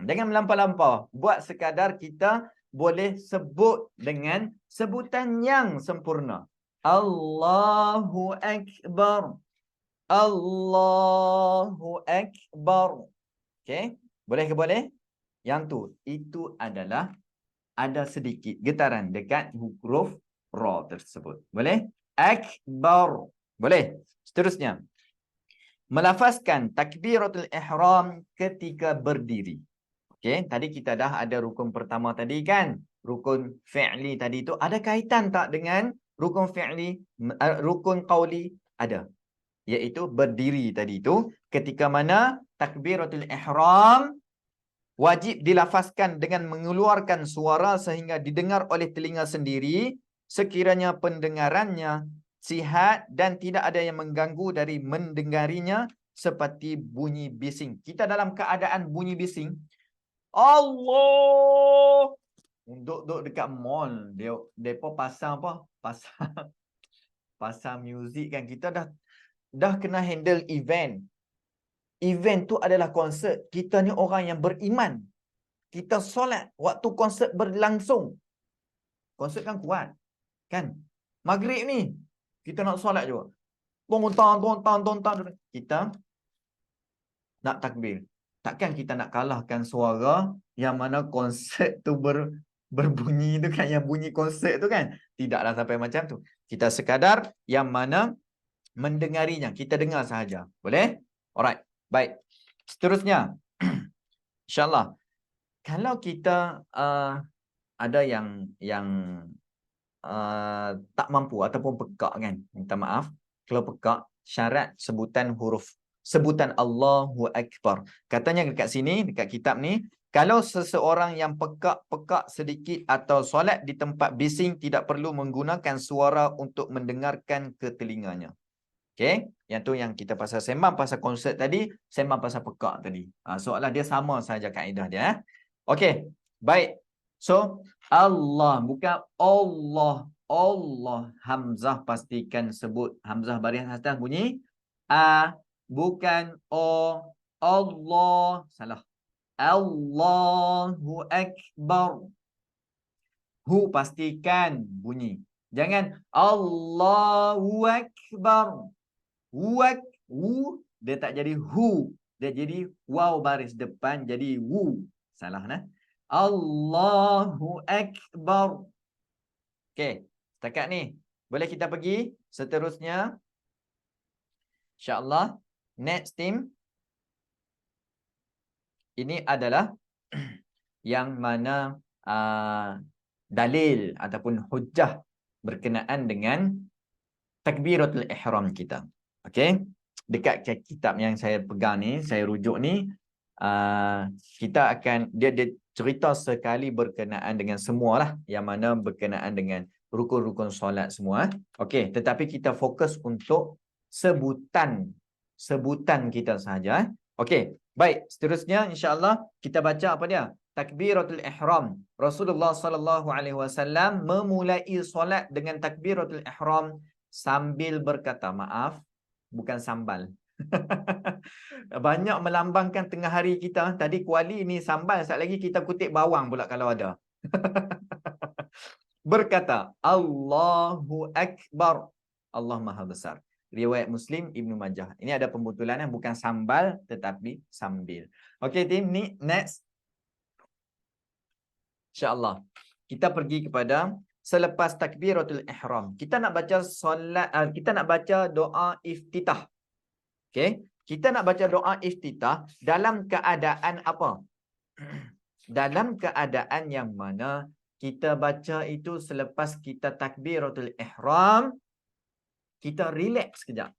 Jangan melampau-lampau. Buat sekadar kita boleh sebut dengan sebutan yang sempurna. Allahu Akbar. Allahu Akbar. Okey, boleh ke boleh? Yang tu, itu adalah ada sedikit getaran dekat huruf ra tersebut. Boleh? Akbar. Boleh. Seterusnya, melafazkan takbiratul ihram ketika berdiri. Okey, tadi kita dah ada rukun pertama tadi kan? Rukun fi'li tadi tu ada kaitan tak dengan rukun fi'li, rukun qauli? Ada. Iaitu berdiri tadi tu, ketika mana takbiratul ihram wajib dilafazkan dengan mengeluarkan suara sehingga didengar oleh telinga sendiri, sekiranya pendengarannya sihat dan tidak ada yang mengganggu dari mendengarinya seperti bunyi bising. Kita dalam keadaan bunyi bising, Allah. Duduk dekat mall, depa pasang apa? Pasang muzik kan. Kita dah kena handle event. Event tu adalah konsert. Kita ni orang yang beriman. Kita solat waktu konsert berlangsung. Konsert kan kuat. Kan? Maghrib ni kita nak solat juga. Tontan. Kita nak takbir. Takkan kita nak kalahkan suara yang mana konsert tu berbunyi tu kan, yang bunyi konsert tu kan. Tidaklah sampai macam tu. Kita sekadar yang mana mendengarinya. Kita dengar sahaja. Boleh? Alright. Baik. Seterusnya. InsyaAllah. Kalau kita ada yang tak mampu ataupun pekak kan. Minta maaf. Kalau pekak, syarat sebutan huruf. Sebutan Allahu Akbar. Katanya dekat sini, dekat kitab ni, kalau seseorang yang pekak sedikit atau solat di tempat bising tidak perlu menggunakan suara untuk mendengarkan ke telinganya. Okey, yang tu yang kita pasal sembang pasal konsert tadi, sembang pasal pekak tadi. Soalan dia sama saja kaedah dia. Okey, baik. So, Allah bukan Allah. Allah, hamzah pastikan sebut hamzah baris atas bunyi a, bukan o. Allah, salah. Allahu Akbar. Hu pastikan bunyi. Jangan Allahu Akbar. Wu, dia tak jadi hu. Dia jadi waw baris depan jadi wu. Salah nah. Allahu Akbar. Okey, setakat ni. Boleh kita pergi seterusnya. InsyaAllah. Next team. Ini adalah yang mana dalil ataupun hujjah berkenaan dengan takbiratul ihram kita. Okey. Dekat kitab yang saya pegang ni, saya rujuk ni, kita akan dia cerita sekali berkenaan dengan semualah yang mana berkenaan dengan rukun-rukun solat semua. Okey, tetapi kita fokus untuk sebutan kita sahaja. Okey, baik, seterusnya insya-Allah kita baca apa dia? Takbiratul ihram. Rasulullah sallallahu alaihi wasallam memulai solat dengan takbiratul ihram sambil berkata, maaf, bukan sambal. Banyak melambangkan tengah hari kita. Tadi kuali ni sambal, sekali lagi kita kutip bawang pula kalau ada. Berkata, Allahu Akbar. Allah Maha Besar. Riwayat Muslim, Ibnu Majah. Ini ada pembetulan, bukan sambal tetapi sambil. Okey tim, ni next. InsyaAllah. Kita pergi kepada selepas takbiratul ihram. Kita nak baca solat, kita nak baca doa iftitah. Okey, kita nak baca doa iftitah dalam keadaan apa? Dalam keadaan yang mana kita baca itu selepas kita takbiratul ihram, kita relax sekejap.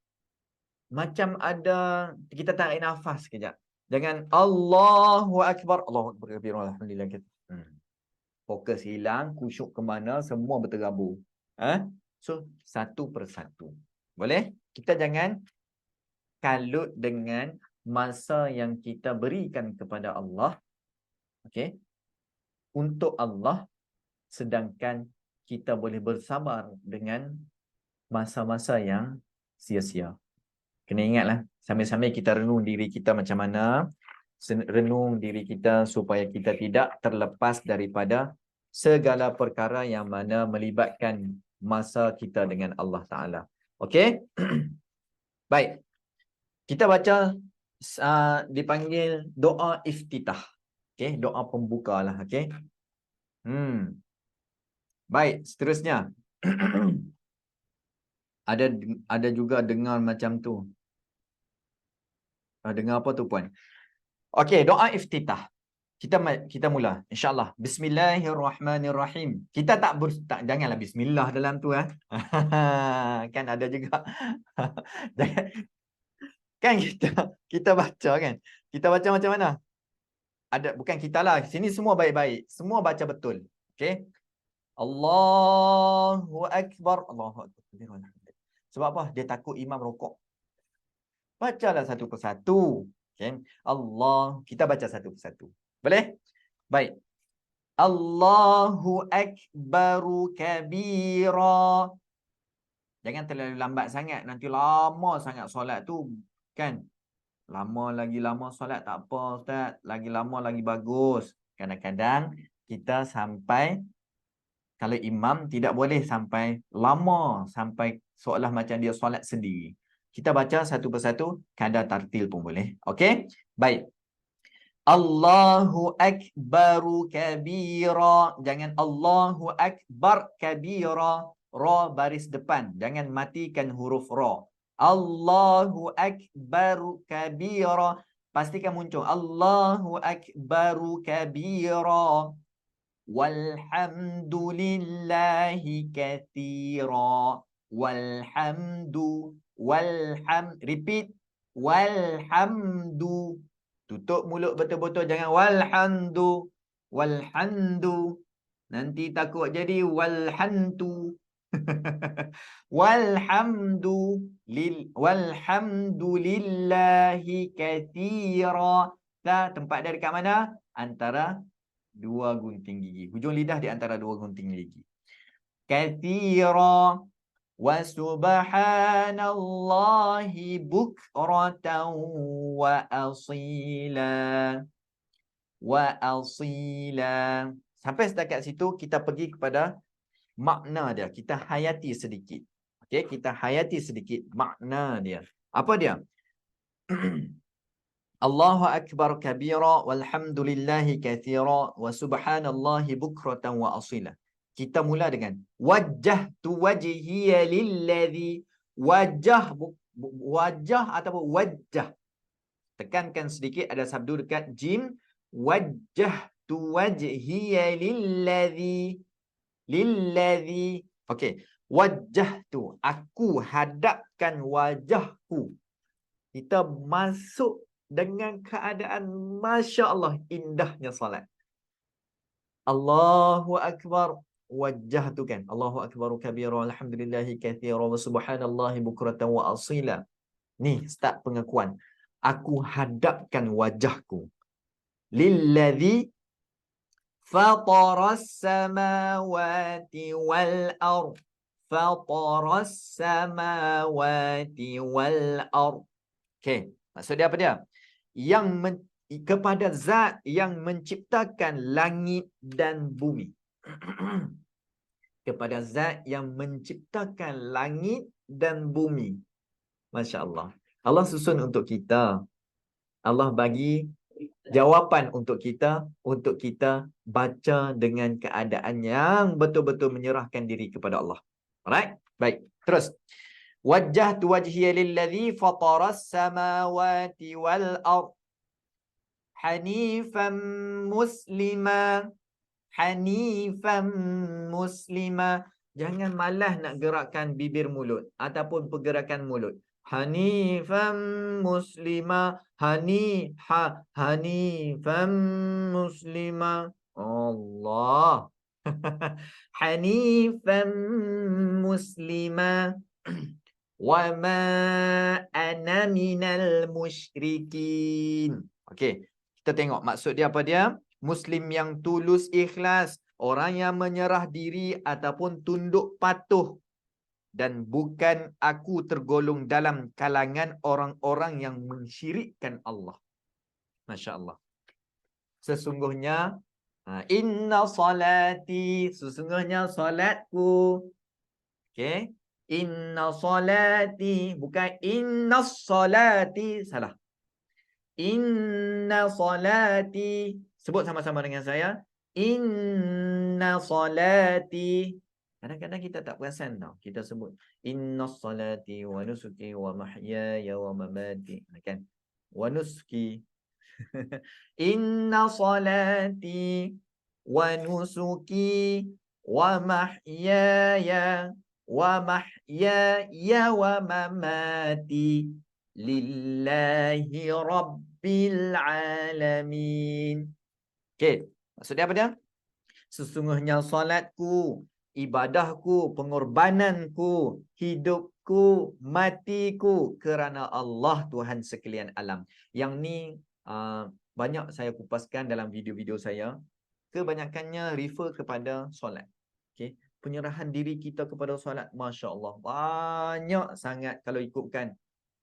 Macam ada kita tarik nafas sekejap. Jangan Allahu Akbar, Allahu Akbar, alhamdulillah. Fokus hilang, khusyuk ke mana, semua berterabur. So, satu persatu. Boleh? Kita jangan kalut dengan masa yang kita berikan kepada Allah. Okey? Untuk Allah, sedangkan kita boleh bersabar dengan masa-masa yang sia-sia. Kena ingatlah, sambil-sambil kita renung diri kita macam mana, renung diri kita supaya kita tidak terlepas daripada segala perkara yang mana melibatkan masa kita dengan Allah Ta'ala. Okey? Baik. Kita baca dipanggil doa iftitah. Okey, doa pembuka lah. Okey. Baik, seterusnya. Ada juga dengar macam tu. Dengar apa tu puan? Okey, doa iftitah. Kita mula insya-Allah. Bismillahirrahmanirrahim. Kita janganlah bismillah dalam tu kan ada juga. Kan kita baca kan. Kita baca macam mana? Bukan kita lah. Sini semua baik-baik. Semua baca betul. Okey. Allahu Akbar. Allahu Akbar. Sebab apa? Dia takut imam rokok. bacalah satu persatu. Okay. Allah, kita baca satu persatu. Boleh? Baik. Allahu akbaru kabira. Jangan terlalu lambat sangat. Nanti lama sangat solat tu. Kan? Lama solat tak apa Ustaz. Lagi lama lagi bagus. Kadang-kadang kita sampai, kalau imam tidak boleh sampai lama. Sampai seolah macam dia solat sendiri. Kita baca satu persatu. Kadar tartil pun boleh. Okey? Baik. Allahu akbaru kabira. Jangan Allahu akbar kabira. Ra baris depan. Jangan matikan huruf ra. Allahu akbaru kabira. Pastikan muncul. Allahu akbaru kabira. Walhamdulillahi katsira. Repeat. Walhamdu. Tutup mulut betul-betul. Jangan walhandu. Nanti takut jadi walhantu. Walhamdulillahi katsira. Tempat dia dekat mana? Antara dua gunting gigi. Hujung lidah di antara dua gunting gigi. Katsira. Wa subhanallahi bukratan wa asila. Sampai setakat situ kita pergi kepada makna dia. Kita hayati sedikit. Okey, kita hayati sedikit makna dia. Apa dia? Allahu akbar kabira walhamdulillahi katsira wa subhanallahi bukratan wa asila. Kita mula dengan wajjahtu wajhiya lilladzi. Wajah ataupun wajjah. Tekankan sedikit, ada sabdu dekat jim. Wajjahtu wajhiya lilladzi. Okey. Wajjahtu, aku hadapkan wajahku. Kita masuk dengan keadaan Masya Allah, indahnya salat. Allahu akbar. Wajjahtu kan. Allahu akbar kabira alhamdulillahi katsira wa subhanallahi bukratan wa asila. Ni start pengakuan. Aku hadapkan wajahku. Lilladzi fataras samawati wal ard. Fataras samawati wal ard. Okey, maksud dia apa dia? Kepada zat yang menciptakan langit dan bumi. Kepada zat yang menciptakan langit dan bumi. Masya Allah. Allah susun untuk kita. Allah bagi jawapan untuk kita baca dengan keadaan yang betul-betul menyerahkan diri kepada Allah. Alright? Baik. Terus. Wajjahtu wajhiya lilladzi fataras samawati wal ard hanifan muslima. Jangan malas nak gerakkan bibir mulut ataupun pergerakan mulut. Hanifan muslima. Hanifan muslima. Allah. Hanifan muslima. Wa ma ana minal musyrikin. Okey, kita tengok maksud dia apa dia? Muslim yang tulus ikhlas, orang yang menyerah diri ataupun tunduk patuh, dan bukan aku tergolong dalam kalangan orang-orang yang mensyirikkan Allah. Masya Allah. Sesungguhnya inna salati, sesungguhnya salatku. Okey, inna salati, bukan inna salati, salah. Inna salati. Sebut sama-sama dengan saya. Inna salati. Kadang-kadang kita tak perasan tau. Kita sebut inna salati wa nusuki wa mahyaya wa mamati. Kan? Wa nusuki. Inna salati wa nusuki wa mahyaya wa mamati lillahi rabbil alamin. Okey, maksudnya apa dia? Sesungguhnya salatku ibadahku, pengorbananku, hidupku, matiku kerana Allah Tuhan sekalian alam. Yang ni banyak saya kupaskan dalam video-video saya. Kebanyakannya refer kepada solat. Okay. Penyerahan diri kita kepada solat, Masya Allah, banyak sangat kalau ikutkan.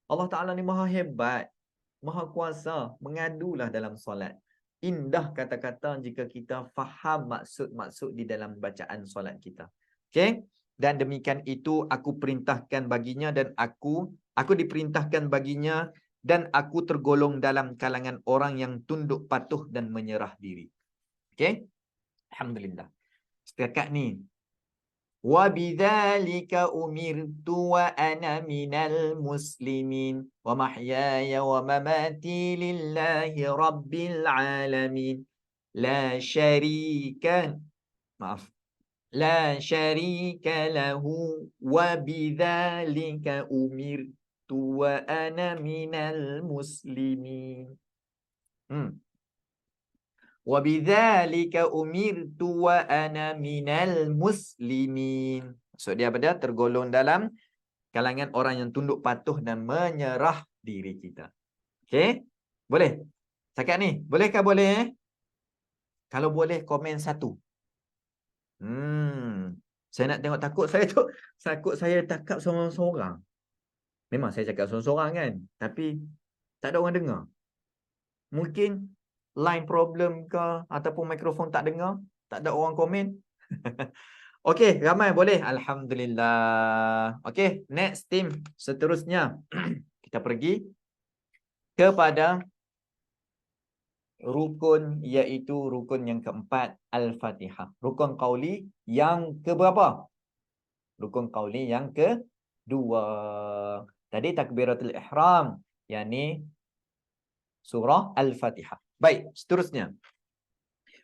Allah Ta'ala ni maha hebat, maha kuasa, mengadulah dalam solat. Indah kata-kata jika kita faham maksud-maksud di dalam bacaan solat kita. Okay? Dan demikian itu aku perintahkan baginya dan aku diperintahkan baginya dan aku tergolong dalam kalangan orang yang tunduk patuh dan menyerah diri. Okay? Alhamdulillah. Setakat ni. وَبِذَلِكَ أُمِرْتُ وَأَنَا مِنَ الْمُسْلِمِينَ وَمَحْيَايَ وَمَمَاتِي لِلَّهِ رَبِّ الْعَالَمِينَ لَا شَرِيكَ لَهُ وَبِذَلِكَ أُمِرْتُ وَأَنَا مِنَ الْمُسْلِمِينَ. Wabidzalika umirtu wa ana minal muslimin. Maksud dia apa dia? Tergolong dalam kalangan orang yang tunduk patuh dan menyerah diri kita. Okey? Boleh? Setakat ni, bolehkah boleh? Kalau boleh komen 1. Saya nak tengok, takut saya cakap seorang-seorang. Memang saya cakap seorang-seorang kan, tapi tak ada orang dengar. Mungkin line problem ke ataupun mikrofon tak dengar, tak ada orang komen. Okey, ramai boleh. Alhamdulillah. Okey, next team seterusnya. Kita pergi kepada rukun, iaitu rukun yang keempat, Al-Fatihah. Rukun qauli yang keberapa? Rukun qauli yang kedua. Tadi takbiratul ihram, yakni surah Al-Fatihah. Baik, seterusnya.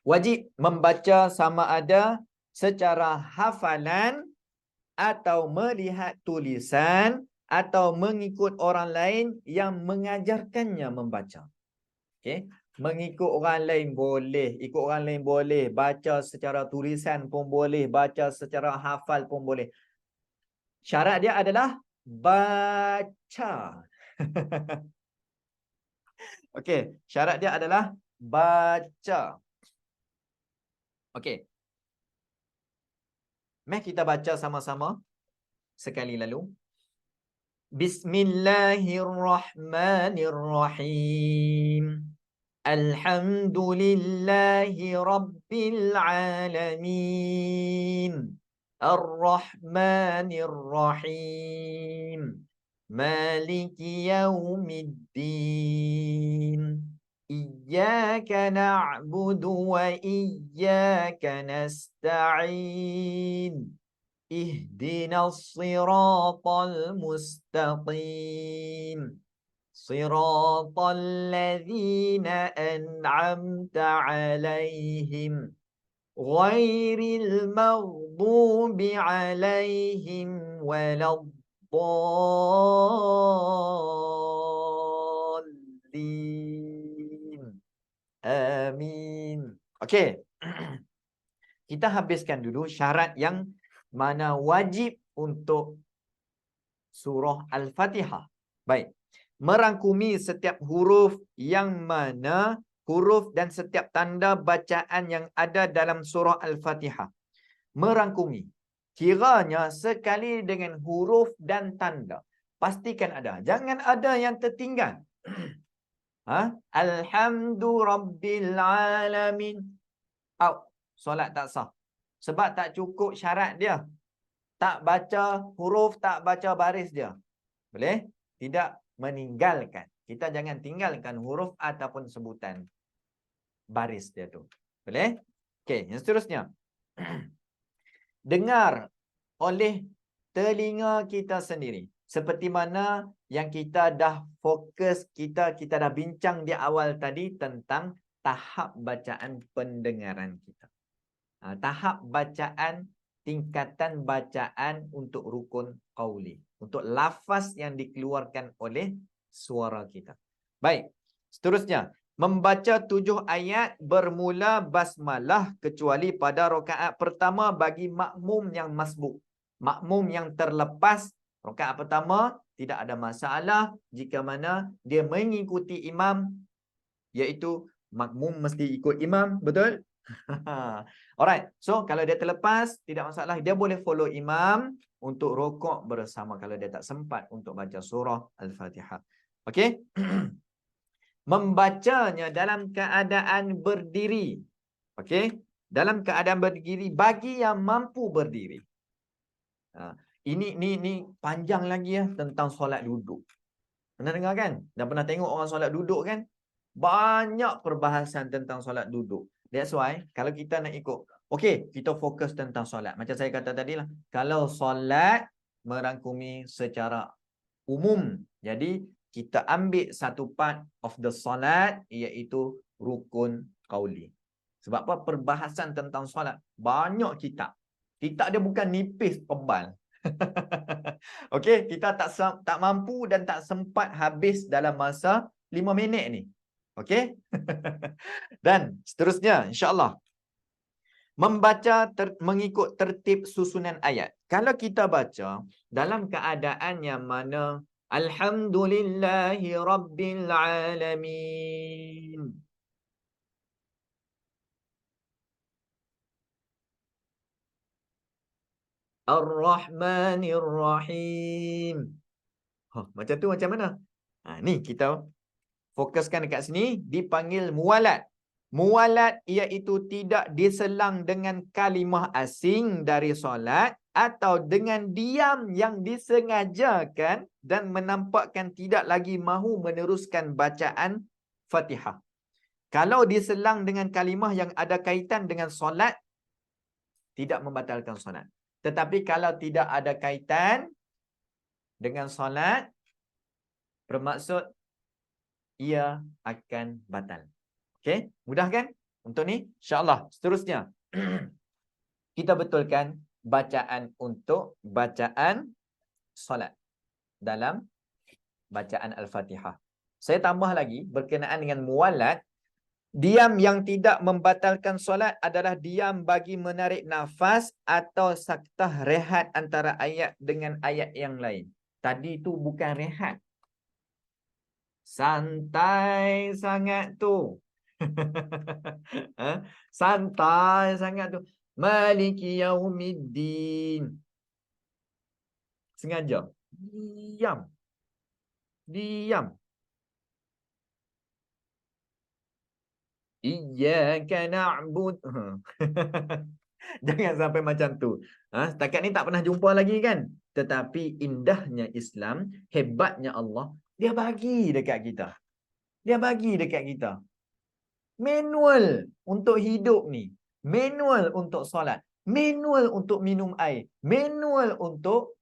Wajib membaca sama ada secara hafalan atau melihat tulisan atau mengikut orang lain yang mengajarkannya membaca. Okey, mengikut orang lain boleh, ikut orang lain boleh, baca secara tulisan pun boleh, baca secara hafal pun boleh. Syarat dia adalah baca. Okey, syarat dia adalah baca. Okey. Mari kita baca sama-sama sekali lalu. Bismillahirrahmanirrahim. Alhamdulillahi rabbil alamin. Ar-Rahmanir-Rahim. Maliki yaumiddin. Iyyaka na'budu wa iyyaka nasta'in. Ihdinas siratal mustaqim. Siratal ladzina an'amta 'alaihim. Ghairil maghdubi 'alaihim waladdallin. Amin. Okey. Kita habiskan dulu syarat yang mana wajib untuk surah Al-Fatihah. Baik. Merangkumi setiap huruf yang mana huruf dan setiap tanda bacaan yang ada dalam surah Al-Fatihah. Merangkumi. Kiranya sekali dengan huruf dan tanda. Pastikan ada. Jangan ada yang tertinggal. Alhamdu Rabbil Alamin. Solat tak sah. Sebab tak cukup syarat dia. Tak baca huruf, tak baca baris dia. Boleh? Tidak meninggalkan. Kita jangan tinggalkan huruf ataupun sebutan baris dia tu. Boleh? Okey, yang seterusnya. Dengar oleh telinga kita sendiri. Seperti mana yang kita dah fokus, kita dah bincang di awal tadi tentang tahap bacaan pendengaran kita. Tahap bacaan, tingkatan bacaan untuk rukun qauli. Untuk lafaz yang dikeluarkan oleh suara kita. Baik, seterusnya. membaca 7 ayat bermula basmalah kecuali pada rakaat pertama bagi makmum yang masbuk. Makmum yang terlepas rakaat pertama tidak ada masalah jika mana dia mengikuti imam, iaitu makmum mesti ikut imam, betul? Alright, so kalau dia terlepas tidak masalah, dia boleh follow imam untuk rokok bersama kalau dia tak sempat untuk baca surah Al-Fatihah. Okey? Membacanya dalam keadaan berdiri. Okey? Dalam keadaan berdiri bagi yang mampu berdiri. Ini panjang lagi ya tentang solat duduk. Pernah dengar kan? Dan pernah tengok orang solat duduk kan? Banyak perbahasan tentang solat duduk. That's why kalau kita nak ikut, okey, kita fokus tentang solat. Macam saya kata tadi lah, kalau solat merangkumi secara umum. Jadi kita ambil satu part of the solat, iaitu rukun qauli. Sebab apa? Perbahasan tentang solat banyak kitab. Kitab dia bukan nipis, tebal. Okey, kita tak mampu dan tak sempat habis dalam masa 5 minit ni. Okey? Dan seterusnya insya-Allah membaca mengikut tertib susunan ayat. Kalau kita baca dalam keadaan yang mana alhamdulillahi rabbil alamin, ar-rahmanir rahim. Macam tu macam mana? Ni kita fokuskan dekat sini, dipanggil muwalat. Muwalat iaitu tidak diselang dengan kalimah asing dari solat atau dengan diam yang disengajakan dan menampakkan tidak lagi mahu meneruskan bacaan Fatihah. Kalau diselang dengan kalimah yang ada kaitan dengan solat, tidak membatalkan solat. Tetapi kalau tidak ada kaitan dengan solat, bermaksud ia akan batal. Okey, mudah kan untuk ni? InsyaAllah. Seterusnya, kita betulkan bacaan untuk bacaan solat dalam bacaan Al-Fatihah. Saya tambah lagi berkenaan dengan muwalat. Diam yang tidak membatalkan solat adalah diam bagi menarik nafas atau saktah rehat antara ayat dengan ayat yang lain. Tadi tu bukan rehat. Santai sangat tu. Santai sangat tu. Maliki yaumiddin. Sengaja. Diam. Diam. Iyyaka na'bud. Jangan sampai macam tu. Setakat ni tak pernah jumpa lagi kan? Tetapi indahnya Islam, hebatnya Allah, dia bagi dekat kita. Dia bagi dekat kita. Manual untuk hidup ni. Manual untuk solat. Manual untuk minum air. Manual untuk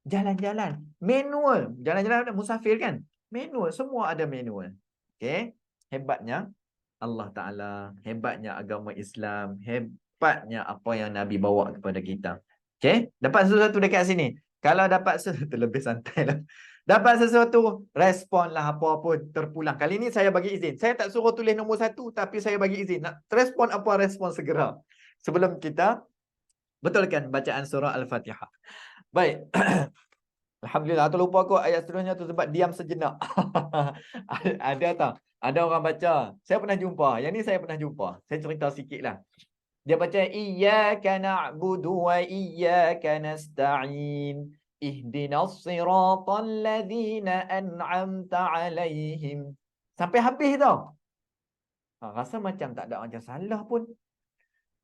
jalan-jalan. Manual. Jalan-jalan ada musafir kan? Manual. Semua ada manual. Okay? Hebatnya Allah Ta'ala. Hebatnya agama Islam. Hebatnya apa yang Nabi bawa kepada kita. Okay? Dapat sesuatu dekat sini. Kalau dapat sesuatu, lebih santai lah. Dapat sesuatu, responlah apa pun terpulang. Kali ni saya bagi izin. Saya tak suruh tulis nombor 1, tapi saya bagi izin. Nak respon apa, respon segera. Sebelum kita betulkan bacaan surah Al-Fatihah. Baik. Alhamdulillah. Atau lupa aku ayat seterusnya tu sebab diam sejenak. Ada tak? Ada orang baca. Saya pernah jumpa. Yang ni saya pernah jumpa. Saya cerita sikit lah. Dia baca iyyaka na'budu wa iyyaka nasta'in. Ihdinas siratal ladzina an'amta 'alaihim. Sampai habis tau. Rasa macam tak ada macam salah pun.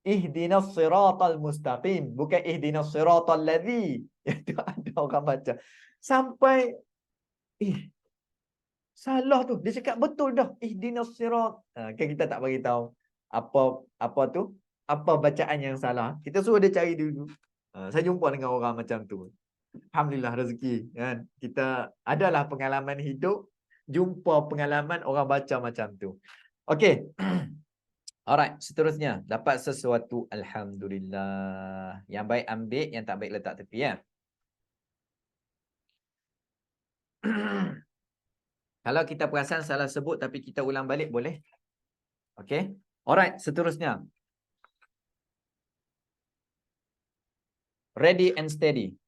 Ihdinas siratal mustaqim, bukan ihdinas siratal ladzi. Itu ada orang baca. Sampai salah tu. Dia cakap betul dah. Ihdinas sirat. Kan kita tak bagi tahu apa tu? Apa bacaan yang salah. Kita suruh dia cari dulu. Saya jumpa dengan orang macam tu. Alhamdulillah rezeki kan. Kita adalah pengalaman hidup, jumpa pengalaman orang baca macam tu. Okey. Alright, seterusnya dapat sesuatu alhamdulillah. Yang baik ambil, yang tak baik letak tepi ya. Kalau kita perasan salah sebut tapi kita ulang balik boleh? Okey. Alright, seterusnya. Ready and steady.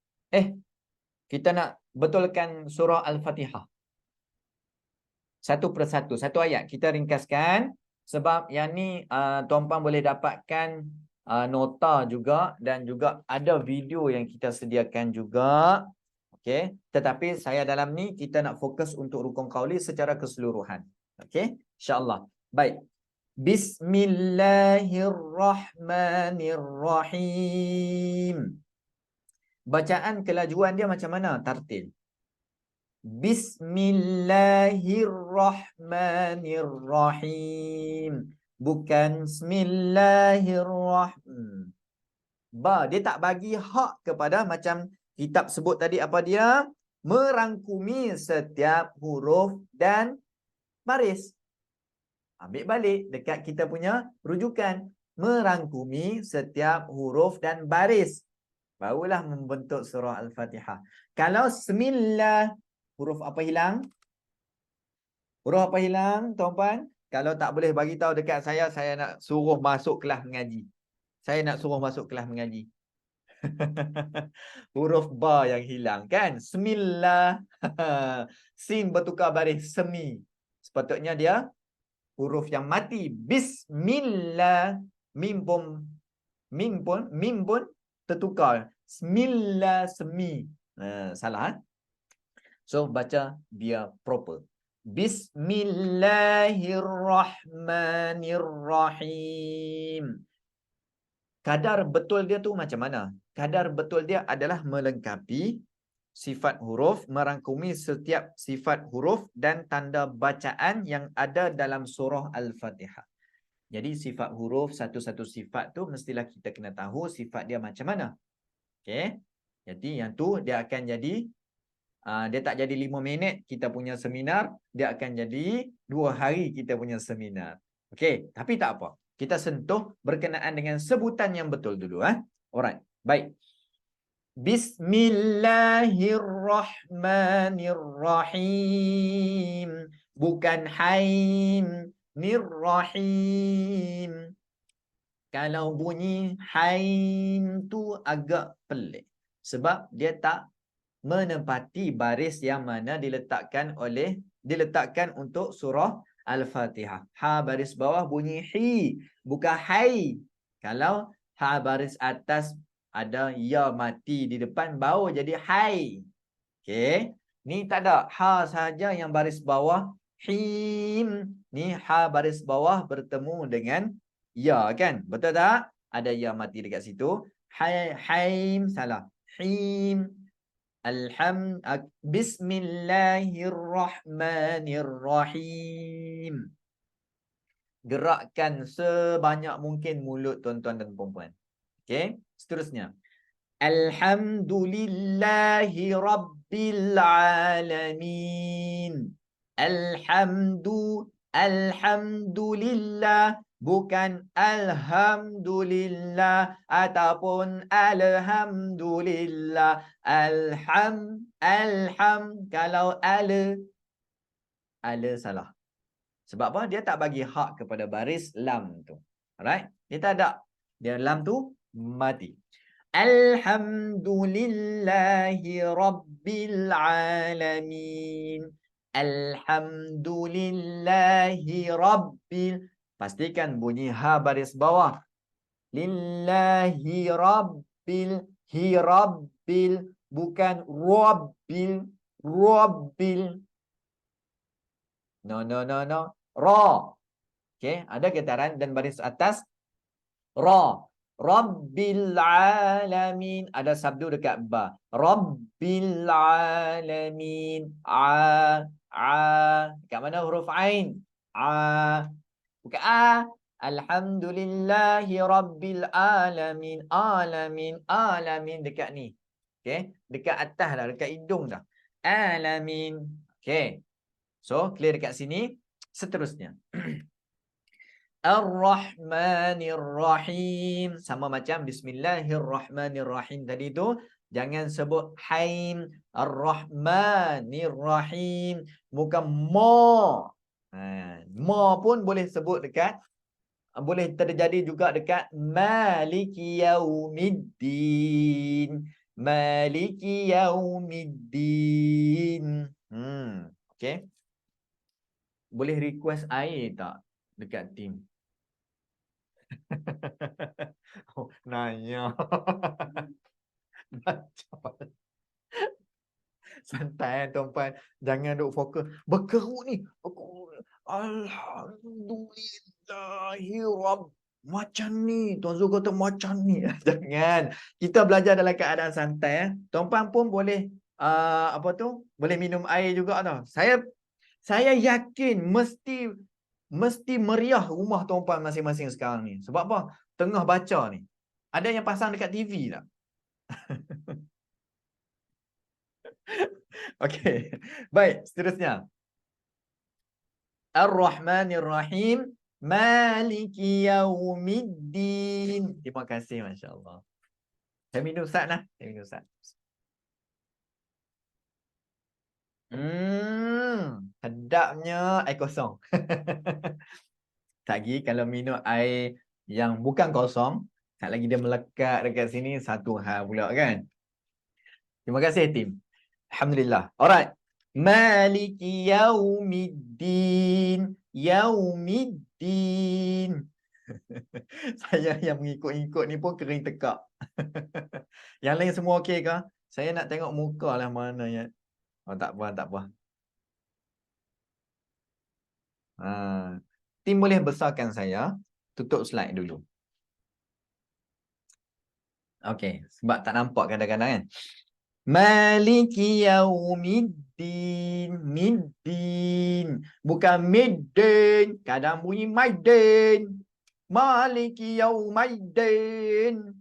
Kita nak betulkan surah Al-Fatihah. Satu persatu, satu ayat. Kita ringkaskan sebab yang ni tuan-puan boleh dapatkan nota juga dan juga ada video yang kita sediakan juga. Okey, tetapi saya dalam ni kita nak fokus untuk rukun qauli secara keseluruhan. Okey, insya-Allah. Baik. Bismillahirrahmanirrahim. Bacaan kelajuan dia macam mana? Tartil. Bismillahirrahmanirrahim. Bukan Bismillahirrahmanirrahim. Ba, dia tak bagi hak kepada macam kitab sebut tadi apa dia? Merangkumi setiap huruf dan baris. Ambil balik dekat kita punya rujukan. Merangkumi setiap huruf dan baris. Barulah membentuk surah Al-Fatihah. Kalau Bismillah, huruf apa hilang? Huruf apa hilang, tuan-puan? Kalau tak boleh bagi tahu dekat saya nak suruh masuk kelas mengaji. Saya nak suruh masuk kelas mengaji. Huruf ba yang hilang kan? Bismillah. Sin bertukar baris semi. Sepatutnya dia huruf yang mati. Bismillah. Mim pun tertukar. Bismillah semi. Salah. So baca dia proper. Bismillahirrahmanirrahim. Kadar betul dia tu macam mana? Kadar betul dia adalah melengkapi sifat huruf, merangkumi setiap sifat huruf dan tanda bacaan yang ada dalam surah Al-Fatihah. Jadi sifat huruf, satu-satu sifat tu mestilah kita kena tahu sifat dia macam mana. Okey. Jadi yang tu dia akan jadi dia tak jadi 5 minit kita punya seminar, dia akan jadi 2 hari kita punya seminar. Okey, tapi tak apa. Kita sentuh berkenaan dengan sebutan yang betul dulu. Alright, baik. Bismillahirrahmanirrahim. Bukan haim. Nirrahim. Kalau bunyi haim tu agak pelik. Sebab dia tak menempati baris yang mana diletakkan untuk surah Al-Fatihah. Ha baris bawah bunyi hi, bukan hai. Kalau ha baris atas ada ya mati di depan baru jadi hai. Okey. Ni tak ada. Ha saja yang baris bawah him. Ni ha baris bawah bertemu dengan ya kan? Betul tak? Ada ya mati dekat situ. Haim salah. Him. Bismillahirrahmanirrahim. Gerakkan sebanyak mungkin mulut tuan-tuan dan puan-puan. Okey, seterusnya. Alhamdulillahi rabbil alamin. Alhamdulillah. Bukan alhamdulillah ataupun alhamdulillah. Kalau ala salah. Sebab apa? Dia tak bagi hak kepada baris lam tu. Alright? Dia tak ada. Dia lam tu mati. Alhamdulillahi rabbil alamin. Alhamdulillahi rabbil. Pastikan bunyi ha baris bawah. Lillahi rabbil. Hi rabbil. Bukan rabbil. No. Ra. Okey, ada getaran dan baris atas ra. Rabbil alamin. Ada sabdu dekat ba. Rabbil alamin. Dekat mana huruf ain? Bukan Alhamdulillahi rabbil alamin. Alamin dekat ni. Okey, dekat atas dah, dekat hidung dah. Alamin. Okey. So, clear dekat sini. Seterusnya. Ar-Rahmanir-Rahim. Sama macam Bismillahirrahmanirrahim tadi tu. Jangan sebut haim. Ar-Rahmanir-Rahim. Bukan ma. Ma pun boleh sebut dekat. Boleh terjadi juga dekat Maliki Yaumiddin. Maliki Yaumiddin. Okay. Boleh request air tak dekat team? Oh, nanya. Baca. Santai tuan-puan. Jangan duk fokus. Berkerut ni. Alhamdulillahirrahmanirrahim. Macam ni. Tuan Zul kata macam ni. Jangan. Kita belajar dalam keadaan santai. Tuan-puan pun boleh boleh minum air juga tau. Saya yakin mesti meriah rumah tuan-puan masing-masing sekarang ni. Sebab apa? Tengah baca ni. Ada yang pasang dekat TV tak? Okey. Baik, seterusnya. Ar-Rahmanir-Rahim. Maliki Yaumiddin. Terima kasih, masya-Allah. Saya minum sat lah. Saya minum sat. Sedapnya air kosong. Tak lagi kalau minum air yang bukan kosong, tak lagi dia melekat dekat sini, satu hal pula kan. Terima kasih tim. Alhamdulillah. Alright. Maliki Yaumiddin. Yaumiddin. Saya yang mengikut-ikut ni pun kering tekak. Yang lain semua okey ke? Saya nak tengok muka lah mana ya. Oh, tak apa, tak apa. Tim boleh besarkan saya. Tutup slide dulu. Okey, sebab tak nampak kadang-kadang kan. Maliki Yaumiddin. Middin. Bukan middin. Kadang bunyi maidin. Maliki Yaumiddin.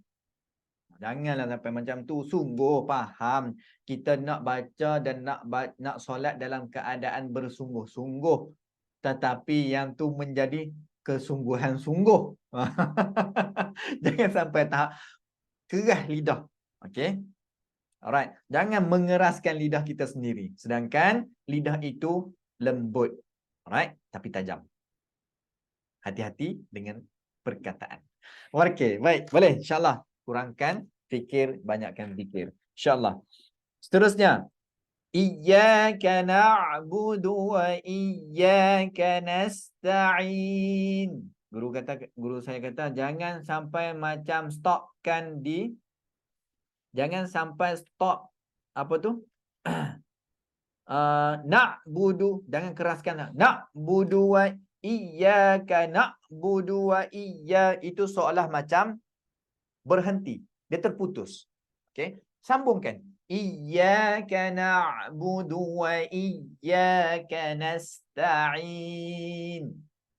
Janganlah sampai macam tu. Sungguh faham. Kita nak baca dan nak solat dalam keadaan bersungguh-sungguh. Tetapi yang tu menjadi kesungguhan sungguh. Jangan sampai tahap keras lidah. Okey. Alright. Jangan mengeraskan lidah kita sendiri. Sedangkan lidah itu lembut. Alright. Tapi tajam. Hati-hati dengan perkataan. Okey. Baik. Boleh. InsyaAllah. Kurangkan fikir. Banyakkan fikir. InsyaAllah. Seterusnya. Iyyaka na'budu wa iyyaka nasta'in. Guru saya kata jangan sampai macam stopkan di, jangan sampai stop apa tu? Na'budu, jangan keraskan. Na'budu wa iyyaka na'budu wa itu seolah macam berhenti. Dia terputus. Okey? Sambungkan. Iyyaka na'budu wa iyyaka nasta'in.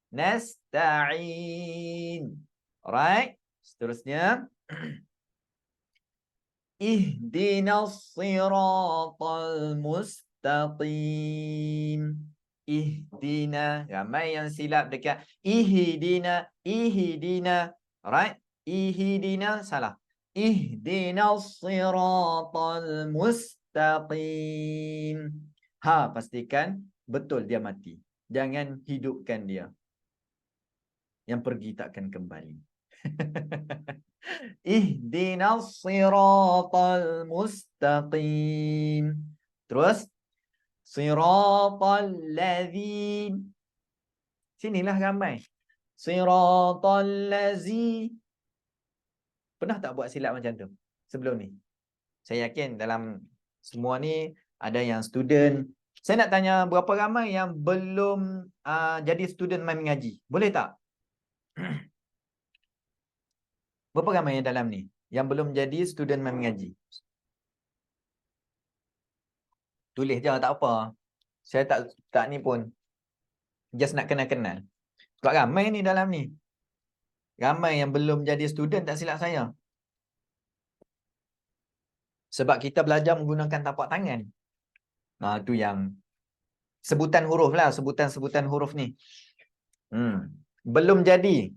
Nasta'in. Alright. Seterusnya. Ihdinas siratal mustaqim. Ihdina. Ramai yang silap dekat ihdina. Ihdina. Alright. Ihdina salah. Ihdinas siratal mustaqim. Ha, pastikan betul dia mati. Jangan hidupkan dia. Yang pergi takkan kembali. Ihdinas siratal mustaqim. Terus siratal ladzin. Sinilah ramai. Siratal ladzin. Pernah tak buat silap macam tu sebelum ni? Saya yakin dalam semua ni ada yang student. Saya nak tanya berapa ramai yang belum jadi student mai mengaji? Boleh tak? Berapa ramai yang dalam ni yang belum jadi student mai mengaji? Tulis je tak apa. Saya tak ni pun. Just nak kenal-kenal. Sebab ramai ni dalam ni. Ramai yang belum jadi student tak silap saya. Sebab kita belajar menggunakan tapak tangan. Nah, tu yang sebutan huruf lah. Sebutan-sebutan huruf ni. Belum jadi.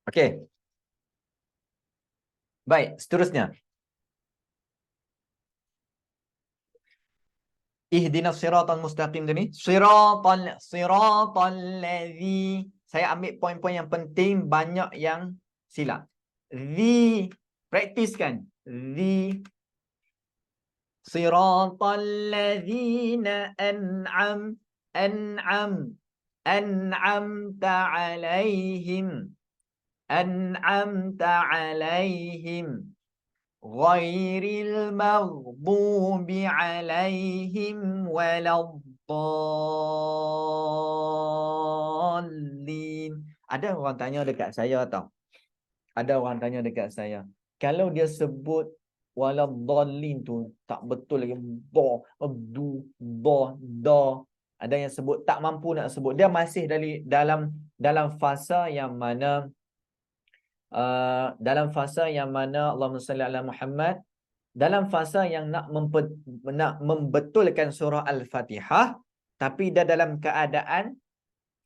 Okey. Baik, seterusnya. Ihdinas siratal mustaqim tu ni. Siratal ladzi. Saya ambil poin-poin yang penting, banyak yang silap. Praktis kan. Siratal ladzina an'am an'amta alaihim an'amta alaihim ghairil maghdubi alaihim waladdallin. Ada orang tanya dekat saya tau. Ada orang tanya dekat saya, kalau dia sebut waladdallin tu tak betul lagi, da. Ada yang sebut tak mampu nak sebut. Dia masih dalam fasa yang mana Allahumma salli ala Muhammad, dalam fasa yang nak membetulkan surah Al-Fatihah, tapi dia dalam keadaan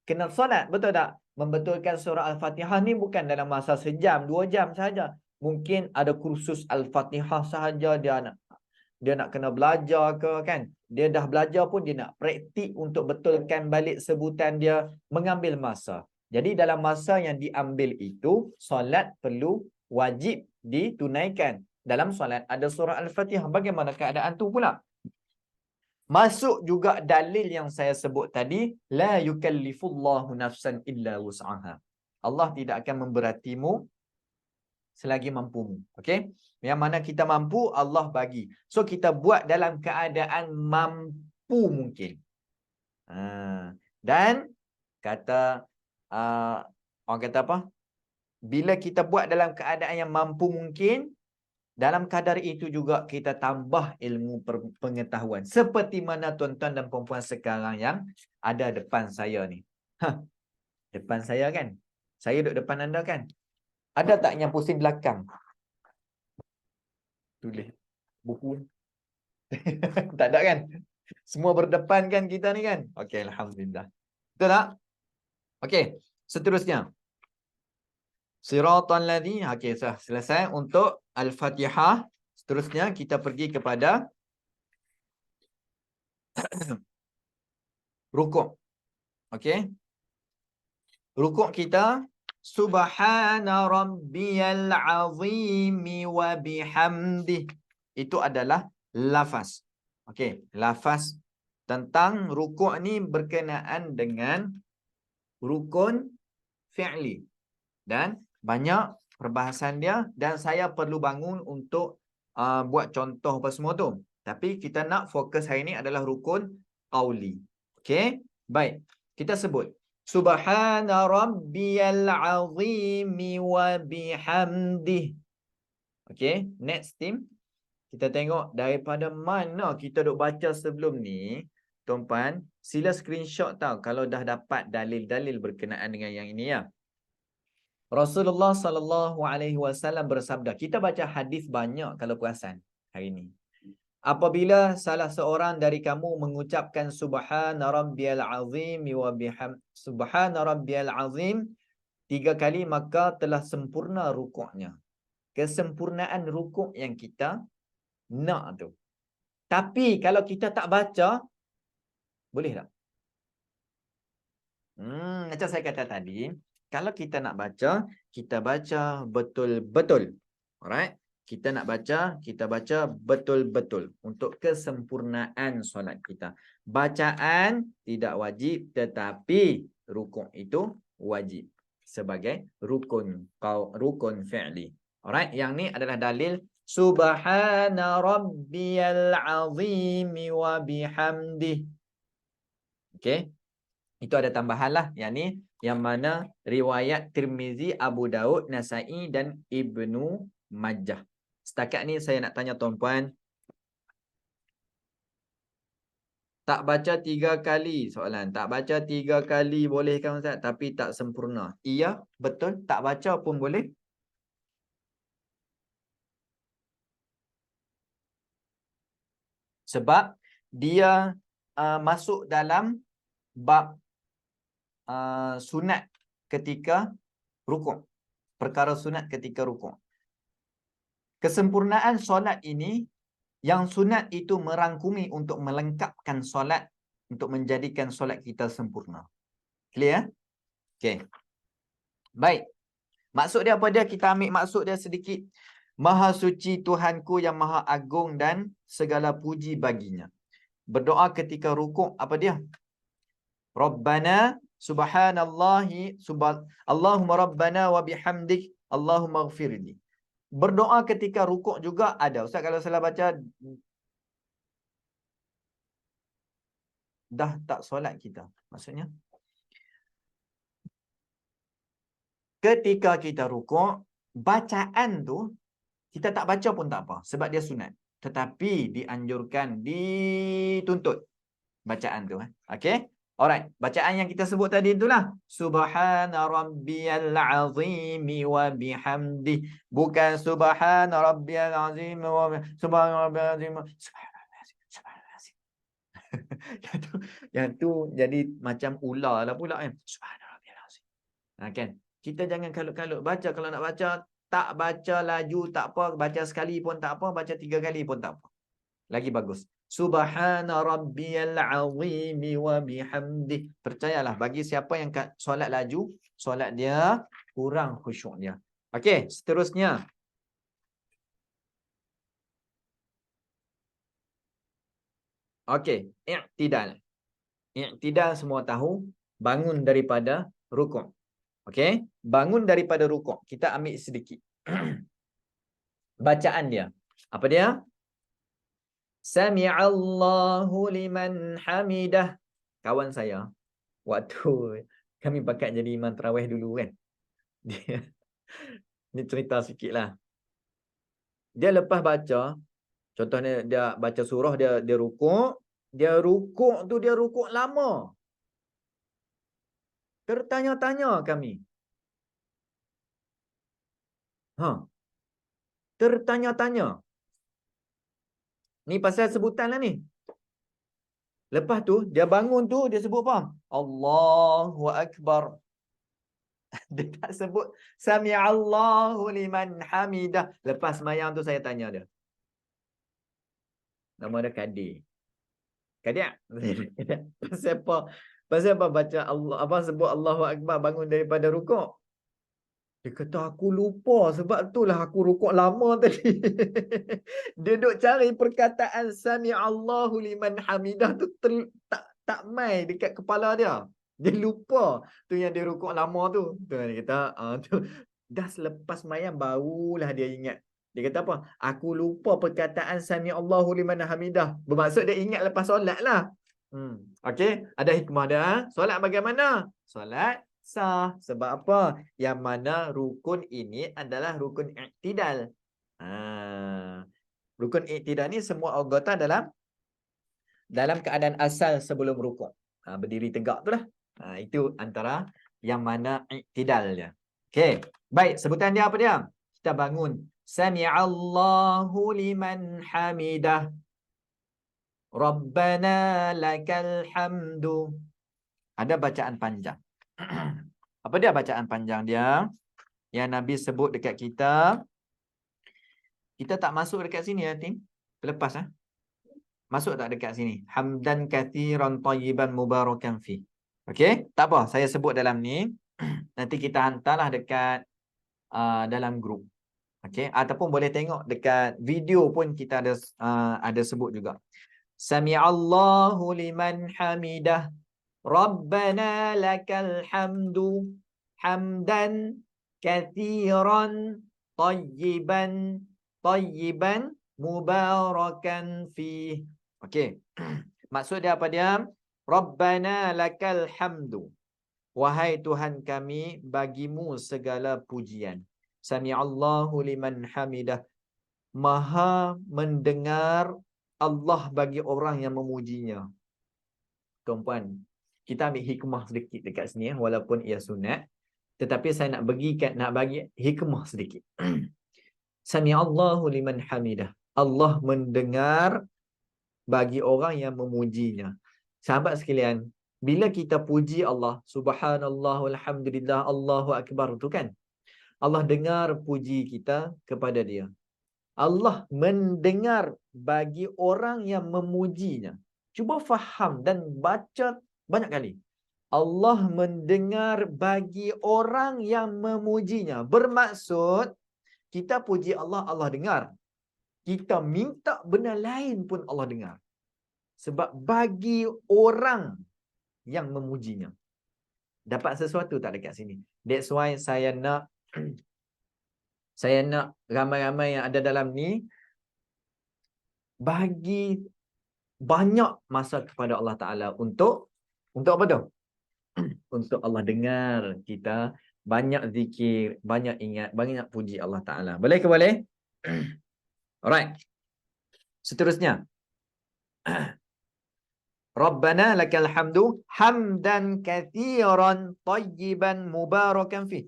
kena solat, betul tak? Membetulkan surah Al-Fatihah ni bukan dalam masa sejam, 2 jam sahaja. Mungkin ada kursus Al-Fatihah sahaja dia nak kena belajar ke kan. Dia dah belajar pun dia nak praktik untuk betulkan balik sebutan dia, mengambil masa. Jadi dalam masa yang diambil itu, solat perlu wajib ditunaikan. Dalam solat ada surah Al-Fatihah. Bagaimana keadaan tu pula? Masuk juga dalil yang saya sebut tadi, la yukallifullahu nafsan illa wus'aha. Allah tidak akan memberatimu selagi mampumu. Okey? Yang mana kita mampu, Allah bagi. So kita buat dalam keadaan mampu mungkin. Dan kata orang kata apa? Bila kita buat dalam keadaan yang mampu mungkin, dalam kadar itu juga kita tambah ilmu pengetahuan. Seperti mana tuan-tuan dan perempuan sekarang yang ada depan saya ni. Depan saya kan? Saya duduk depan anda kan? Ada tak yang pusing belakang? Tulis buku. Tak ada kan? Semua berdepan kan kita ni kan? Okey, alhamdulillah. Betul tak? Okey, seterusnya. Siratal ladzina. Okey, selesai untuk Al-Fatihah. Seterusnya kita pergi kepada rukuk. Okey. Rukuk kita subhana rabbiyal azim wa bihamdih. Itu adalah lafaz. Okey, lafaz tentang rukuk ni berkenaan dengan rukun fi'li. Dan banyak perbahasan dia, dan saya perlu bangun untuk buat contoh apa semua tu. Tapi kita nak fokus hari ni adalah rukun qauli. Okey? Baik. Kita sebut subhana rabbiyal azim wa bihamdih. Okey, next team. Kita tengok daripada mana kita duk baca sebelum ni. Tuan-puan, sila screenshot tau kalau dah dapat dalil-dalil berkenaan dengan yang ini ya. Rasulullah sallallahu alaihi wasallam bersabda, kita baca hadis banyak kalau perasan hari ini. Apabila salah seorang dari kamu mengucapkan subhana rabbiyal azim wa bihamd, subhana rabbiyal azim 3 kali, maka telah sempurna rukuknya. Kesempurnaan rukuk yang kita nak tu. Tapi kalau kita tak baca, boleh tak? Macam saya kata tadi, kalau kita nak baca, kita baca betul-betul. Alright? Kita nak baca, kita baca betul-betul untuk kesempurnaan solat kita. Bacaan tidak wajib, tetapi rukuk itu wajib sebagai rukun fi'li. Alright? Yang ni adalah dalil subhana rabbiyal azim wa bihamdih. Okey? Itu ada tambahan lah. Yang ni yang mana riwayat Tirmizi, Abu Daud, Nasai dan Ibnu Majah. Setakat ni saya nak tanya tuan-puan. Tak baca 3 kali soalan. Tak baca 3 kali boleh kan Ustaz? Tapi tak sempurna. Iya, betul. Tak baca pun boleh. Sebab dia masuk dalam bab sunat ketika rukuk. Perkara sunat ketika rukuk. Kesempurnaan solat ini, yang sunat itu merangkumi untuk melengkapkan solat, untuk menjadikan solat kita sempurna. Clear? Okey. Baik. Maksud dia apa dia? Kita ambil maksud dia sedikit. Maha suci Tuhanku yang maha agung dan segala puji baginya. Berdoa ketika rukuk, apa dia? Rabbana subhanallahi Allahumma rabbana wa bihamdik Allahumma ghafirli. Berdoa ketika rukuk juga ada. Ustaz kalau salah baca, dah tak solat kita. Maksudnya, ketika kita rukuk, bacaan tu kita tak baca pun tak apa sebab dia sunat. Tetapi dianjurkan, dituntut bacaan tu. Okey? Alright, bacaan yang kita sebut tadi itulah subhana rabbiyal azim wa bihamdi, bukan subhana rabbiyal azim wa subhana rabbiyal azim subhanallah. Yang tu jadi macam ular lah pula kan. Subhana rabbiyal azim. Kan? Kita jangan kalut-kalut baca. Kalau nak baca, tak baca laju tak apa, baca sekali pun tak apa, baca 3 kali pun tak apa. Lagi bagus. Subhana rabbiyal azim wa bihamdi. Percayalah, bagi siapa yang solat laju, solat dia kurang khusyuk dia. Okey, seterusnya. Okey, i'tidal. I'tidal semua tahu, bangun daripada rukuk. Okey, bangun daripada rukuk. Kita ambil sedikit. Bacaan dia. Apa dia? Sami'allahu liman hamidah. Kawan saya, waktu kami pakat jadi imam tarawih dulu kan. Ni cerita sikit lah. Dia lepas baca, contohnya dia baca surah, dia rukuk. Dia rukuk lama. Tertanya-tanya kami. Tertanya-tanya. Ni pasal sebutan lah ni. Lepas tu, dia bangun tu, dia sebut apa? Allahu Akbar. Dia tak sebut Sami'allahu liman hamidah. Lepas semayang tu saya tanya dia. Nama dia Kadir. Kadir? Pasal apa? Pasal apa baca Allah, apa sebut Allahu Akbar bangun daripada rukuk? Dia kata aku lupa, sebab itulah aku rukuk lama tadi. Dia duk cari perkataan Sami'allahu liman hamidah tu tak mai dekat kepala dia. Dia lupa tu yang dia rukuk lama tu. Tu dia kata, tu dah selepas mayang barulah dia ingat. Dia kata apa? Aku lupa perkataan Sami'allahu liman hamidah. Bermaksud dia ingat lepas solat lah. Okey, ada hikmah dia. Solat bagaimana? Solat sah. Sebab apa? Yang mana rukun ini adalah rukun i'tidal. Rukun i'tidal ni semua anggota dalam keadaan asal sebelum rukuk. Berdiri tegak tu lah. Itu antara yang mana i'tidal dia. Okey. Baik, sebutan dia apa dia? Kita bangun. Sami'allahu liman hamidah. Rabbana lakal hamdu. Ada bacaan panjang. Apa dia bacaan panjang dia? Yang Nabi sebut dekat kita. Kita tak masuk dekat sini ya, Tim? Terlepas ah. Masuk tak dekat sini? Hamdan kathiran tayyiban mubarakan fi. Okey? Tak apa, saya sebut dalam ni. Nanti kita hantarlah dekat dalam grup. Okey? Ataupun boleh tengok dekat video pun kita ada sebut juga. Sami'allahu liman hamidah. Rabbana lakal hamdu hamdan kathiran tayyiban mubarakan fi. Okey. Maksud dia apa dia? Rabbana lakal hamdu. Wahai Tuhan kami, bagimu segala pujian. Sami'allahu liman hamidah. Maha mendengar Allah bagi orang yang memujinya. Tuan-puan, kita ambil hikmah sedikit dekat sini ya, walaupun ia sunat, tetapi saya nak bagi hikmah sedikit. Sami'allahu liman hamidah. Allah mendengar bagi orang yang memujinya. Sahabat sekalian, Bila kita puji Allah, subhanallah, alhamdulillah, Allahu akbar tu kan, Allah dengar puji kita kepada dia. Allah mendengar bagi orang yang memujinya. Cuba faham dan baca banyak kali. Allah mendengar bagi orang yang memujinya. Bermaksud, kita puji Allah, Allah dengar. Kita minta benda lain pun Allah dengar. Sebab bagi orang yang memujinya. Dapat sesuatu tak dekat sini? That's why saya nak ramai-ramai yang ada dalam ni bagi banyak masa kepada Allah Ta'ala untuk apa tu? Untuk Allah dengar kita banyak zikir, banyak ingat, banyak puji Allah Ta'ala. Boleh ke boleh? Alright. Seterusnya. Rabbana lakal hamdu hamdan kathiran tayyiban mubarakan fi.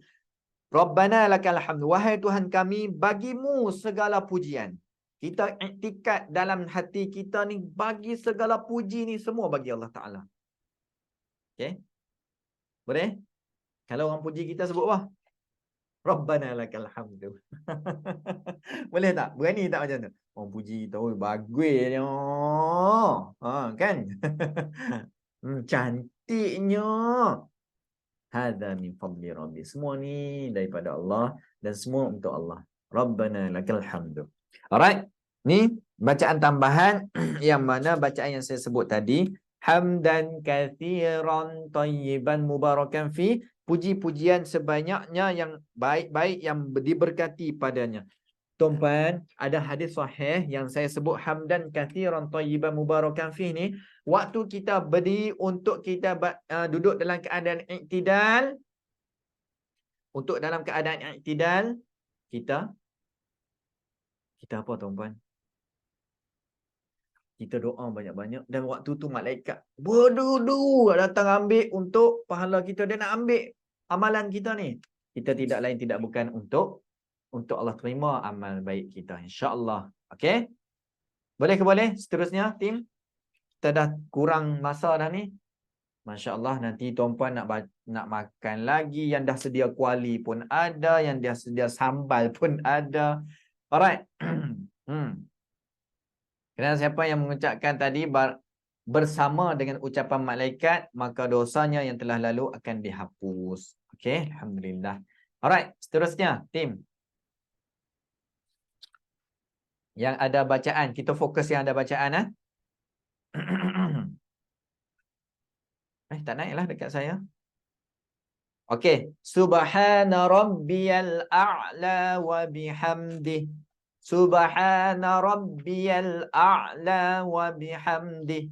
Rabbana lakal hamdu. Wahai Tuhan kami, bagimu segala pujian. Kita iktikad dalam hati kita ni, bagi segala puji ni semua bagi Allah Ta'ala. Okay? Boleh? Kalau orang puji kita sebut apa? Rabbana lakal hamdu. Boleh tak? Berani tak macam tu? Orang puji kita, oh bagusnya. Kan? Cantiknya. Hadza min fadli rabbi. Semua ni daripada Allah dan semua untuk Allah. Rabbana lakal hamdu. Alright. Ni bacaan tambahan yang mana bacaan yang saya sebut tadi, hamdan kathiran tayyiban mubarakan fi, puji-pujian sebanyaknya yang baik-baik yang diberkati padanya. Tuan-puan, ada hadis sahih yang saya sebut hamdan kathiran tayyiban mubarakan fi ni, waktu kita berdiri untuk kita duduk dalam keadaan iktidal, untuk dalam keadaan iktidal, kita apa tuan-puan? Kita doa banyak-banyak dan waktu tu malaikat berdua datang ambil untuk pahala kita. Dia nak ambil amalan kita ni. Kita tidak lain tidak bukan untuk Allah terima amal baik kita, insya-Allah. Okey? Boleh ke boleh? Seterusnya tim. Kita dah kurang masa dah ni. Masya-Allah, nanti tuan-puan nak makan lagi, yang dah sedia kuali pun ada, yang dah sedia sambal pun ada. Alright. Kerana siapa yang mengucapkan tadi bersama dengan ucapan malaikat, maka dosanya yang telah lalu akan dihapus. Okey, alhamdulillah. Alright, seterusnya tim. Yang ada bacaan, kita fokus yang ada bacaan tak naiklah dekat saya. Okey, subhana rabbiyal a'la wa bihamdih. Subhana rabbiyal a'la wa bihamdih.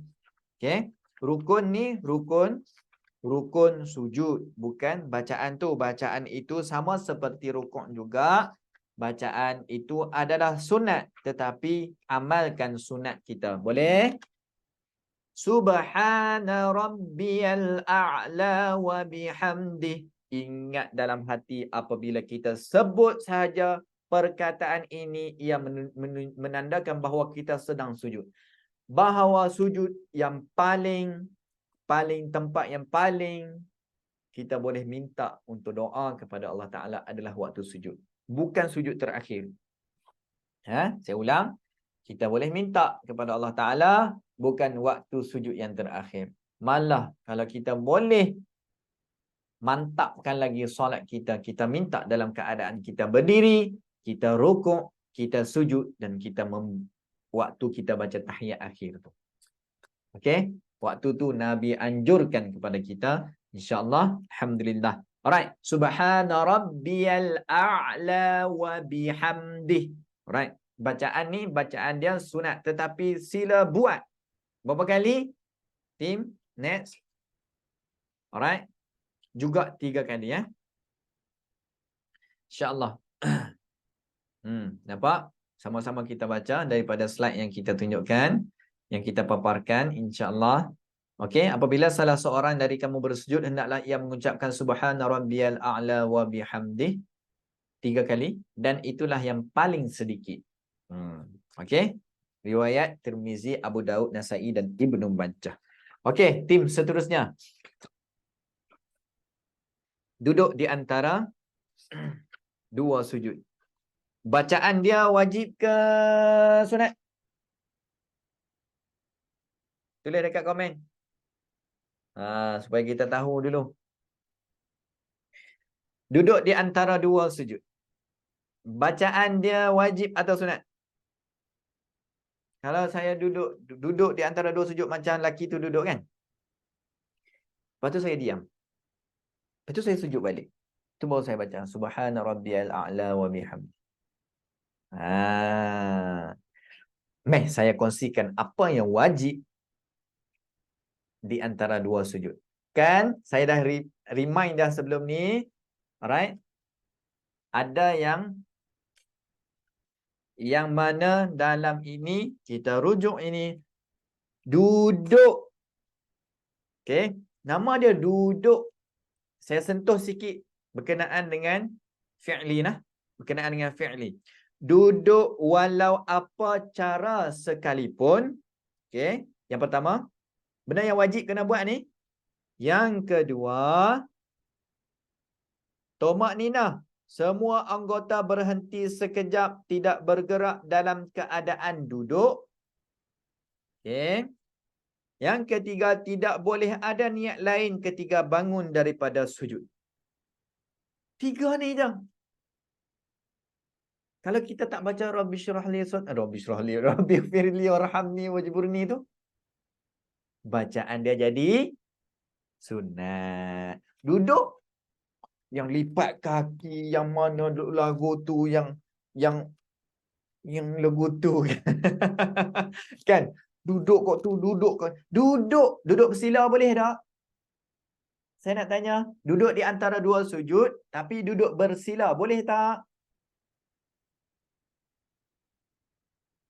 Okey, rukun ni rukun sujud, bukan bacaan tu. Bacaan itu sama seperti rukun juga. Bacaan itu adalah sunat, tetapi amalkan sunat kita. Boleh? Subhana rabbiyal a'la wa bihamdih. Ingat dalam hati apabila kita sebut sahaja perkataan ini, ia menandakan bahawa kita sedang sujud. Bahawa sujud yang paling tempat yang paling kita boleh minta untuk doa kepada Allah Ta'ala adalah waktu sujud. Bukan sujud terakhir. Saya ulang. Kita boleh minta kepada Allah Ta'ala bukan waktu sujud yang terakhir. Malah kalau kita boleh mantapkan lagi solat kita, kita minta dalam keadaan kita berdiri, kita rukuk, kita sujud dan kita waktu kita baca tahiyat akhir tu. Okey? Waktu tu Nabi anjurkan kepada kita, insya-Allah. Alhamdulillah. Alright, subhana rabbiyal a'la wa bihamdih. Alright, bacaan ni bacaan dia sunat, tetapi sila buat berapa kali? Tim, next. Alright. Juga 3 kali insya-Allah. Nampak? Sama-sama kita baca daripada slide yang kita tunjukkan, yang kita paparkan, insya-Allah. Okey, apabila salah seorang dari kamu bersujud, hendaklah ia mengucapkan subhana rabbiyal a'la wa bihamdih 3 kali, dan itulah yang paling sedikit. Okey. Riwayat Tirmizi, Abu Daud, Nasa'i dan Ibnu Majah. Okey, tim seterusnya. Duduk di antara dua sujud. Bacaan dia wajib ke sunat? Tulis dekat komen. Supaya kita tahu dulu. Duduk di antara dua sujud. Bacaan dia wajib atau sunat? Kalau saya duduk di antara dua sujud macam lelaki tu duduk kan? Lepas tu saya diam. Lepas tu saya sujud balik. Tu baru saya baca subhana rabbiyal a'la wa bihamdi. Saya kongsikan apa yang wajib di antara dua sujud. Kan saya dah remind dah sebelum ni. Alright? Ada yang mana dalam ini kita rujuk ini duduk. Okey, nama dia duduk. Saya sentuh sikit berkenaan dengan fi'li nah. Berkenaan dengan fi'li. Duduk walau apa cara sekalipun. Okey, yang pertama, benda yang wajib kena buat ni. Yang kedua, tomak nina. Semua anggota berhenti sekejap, tidak bergerak dalam keadaan duduk. Okey. Yang ketiga, tidak boleh ada niat lain ketika bangun daripada sujud. 3 ni je. Kalau kita tak baca Rabbi syrahli, Rabbi firli warhamni wajburni tu, bacaan dia jadi sunat. Duduk yang lipat kaki, yang mana lagu tu yang lagu tu kan. Duduk kok tu, duduk bersila boleh tak? Saya nak tanya, duduk di antara dua sujud tapi duduk bersila boleh tak?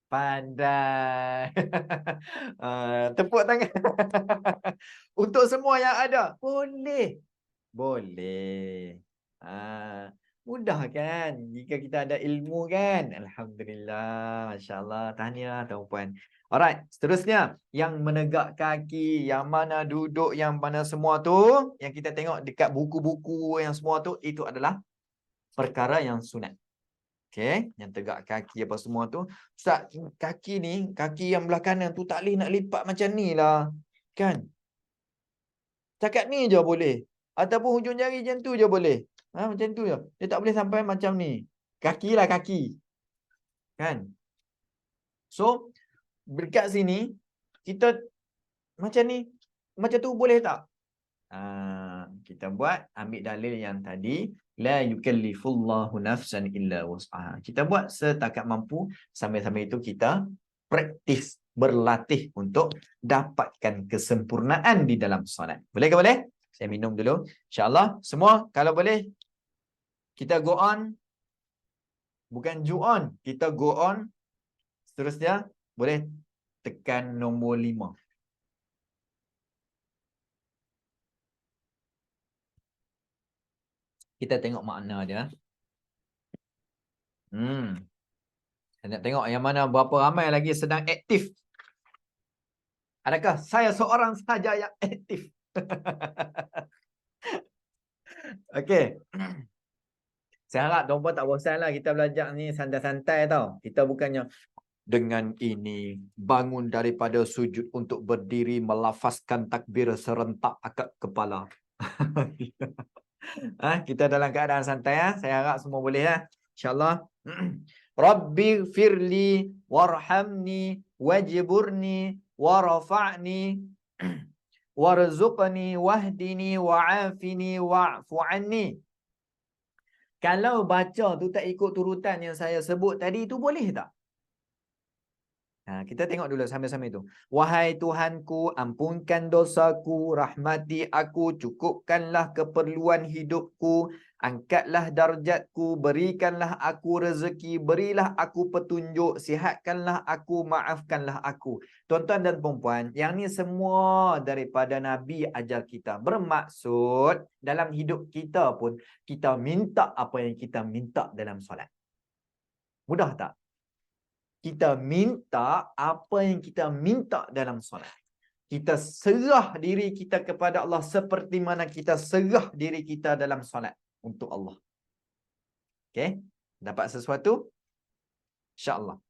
Pandai. Tepuk tangan. Untuk semua yang ada, boleh. Boleh. Mudah kan? Jika kita ada ilmu kan? Alhamdulillah. Masya Allah. Tahniah tuan-puan. Alright. Seterusnya. Yang menegak kaki. Yang mana duduk. Yang mana semua tu. Yang kita tengok dekat buku-buku yang semua tu. Itu adalah perkara yang sunat. Okay. Yang tegak kaki apa semua tu. Ustaz, kaki ni. Kaki yang belah kanan tu tak boleh nak lipat macam ni lah. Kan? Cakap ni je boleh. Ataupun hujung jari macam tu je boleh. Macam tu je. Dia tak boleh sampai macam ni. Kaki lah kaki. Kan? So, dekat sini, kita macam ni. Macam tu boleh tak? Kita buat, ambil dalil yang tadi. La yukallifullahu nafsan illa wus'aha. Kita buat setakat mampu. Sambil-sambil itu kita praktis. Berlatih untuk dapatkan kesempurnaan di dalam solat. Boleh ke boleh? Saya minum dulu. InsyaAllah. Semua kalau boleh. Kita go on. Bukan ju on. Kita go on. Seterusnya. Boleh tekan nombor 5. Kita tengok makna dia. Saya nak tengok yang mana berapa ramai lagi sedang aktif. Adakah saya seorang sahaja yang aktif? Okey. Saya harap tuan-puan tak bosan lah kita belajar ni santai-santai tau. Kita bukannya dengan ini bangun daripada sujud untuk berdiri melafazkan takbir serentak akad kepala. Kita dalam keadaan santai ya. Saya harap semua boleh ya. InsyaAllah. Rabbi firli warhamni wajburni warafa'ni warzuqni wahdini wa'afini wa'fu anni. Kalau baca tu tak ikut turutan yang saya sebut tadi tu boleh tak? Kita tengok dulu sambil-sambil itu. Wahai Tuhanku, ampunkan dosaku, rahmati aku, cukupkanlah keperluan hidupku, angkatlah darjatku, berikanlah aku rezeki, berilah aku petunjuk, sihatkanlah aku, maafkanlah aku. Tuan-tuan dan puan-puan, yang ni semua daripada Nabi ajar kita. Bermaksud dalam hidup kita pun kita minta apa yang kita minta dalam solat. Mudah tak? Kita minta apa yang kita minta dalam solat. kita serah diri kita kepada Allah seperti mana kita serah diri kita dalam solat untuk Allah. Okey? Dapat sesuatu? InsyaAllah.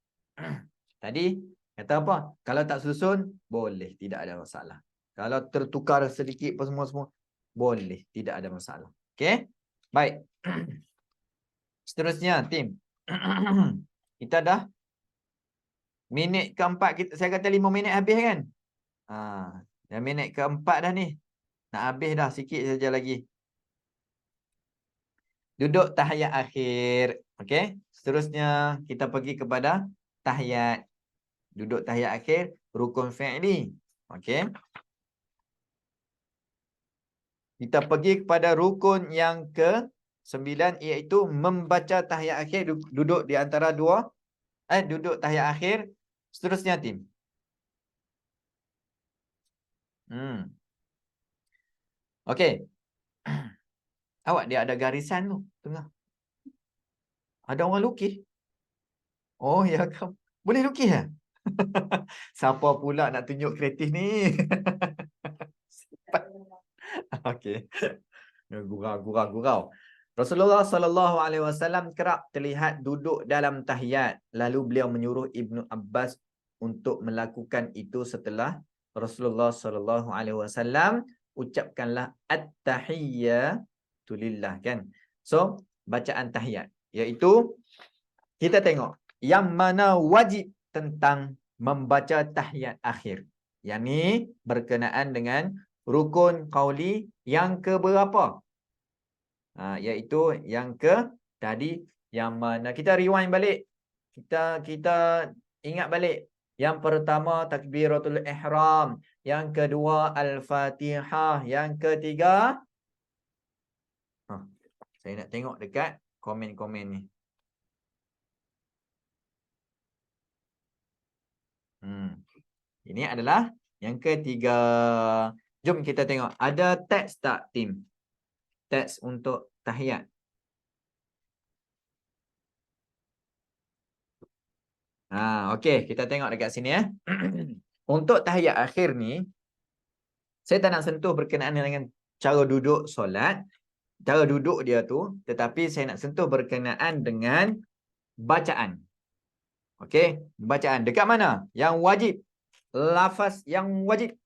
Tadi kata apa? Kalau tak susun, boleh, tidak ada masalah. Kalau tertukar sedikit apa semua-semua, boleh, tidak ada masalah. Okey? Baik. Seterusnya, tim. Kita dah minit keempat, saya kata 5 minit habis kan? Dah minit keempat dah ni. Nak habis dah, sikit saja lagi. Duduk tahiyat akhir. Okey? Seterusnya, kita pergi kepada tahiyat. Duduk tahiyat akhir, rukun fi'li. Okey? Kita pergi kepada rukun yang ke-9, iaitu membaca tahiyat akhir, duduk di antara dua, duduk tahiyat akhir. Seterusnya, tim. Okey. Awak dia ada garisan tu tengah. Ada orang lukis. Oh ya, kamu boleh lukis ya? Siapa pula nak tunjuk kreatif ni? Okey. Gurau. Rasulullah SAW kerap terlihat duduk dalam tahiyat. Lalu beliau menyuruh Ibnu Abbas untuk melakukan itu setelah Rasulullah SAW ucapkanlah at-tahiyyatu lillah, kan? So, bacaan tahiyat, iaitu kita tengok yang mana wajib tentang membaca tahiyat akhir. Yang ni berkenaan dengan rukun qauli yang keberapa? Iaitu yang tadi, yang mana kita rewind balik. Kita ingat balik. Yang pertama takbiratul ihram, yang kedua al-Fatihah, yang ketiga saya nak tengok dekat komen-komen ni. Ini adalah yang ketiga. Jom kita tengok. Ada teks tak, tim? Teks untuk tahiyat. Okey, kita tengok dekat sini ya. Untuk tahiyat akhir ni, saya tak nak sentuh berkenaan dengan cara duduk solat, cara duduk dia tu, tetapi saya nak sentuh berkenaan dengan bacaan. Okey, bacaan. Dekat mana? Yang wajib. Lafaz yang wajib.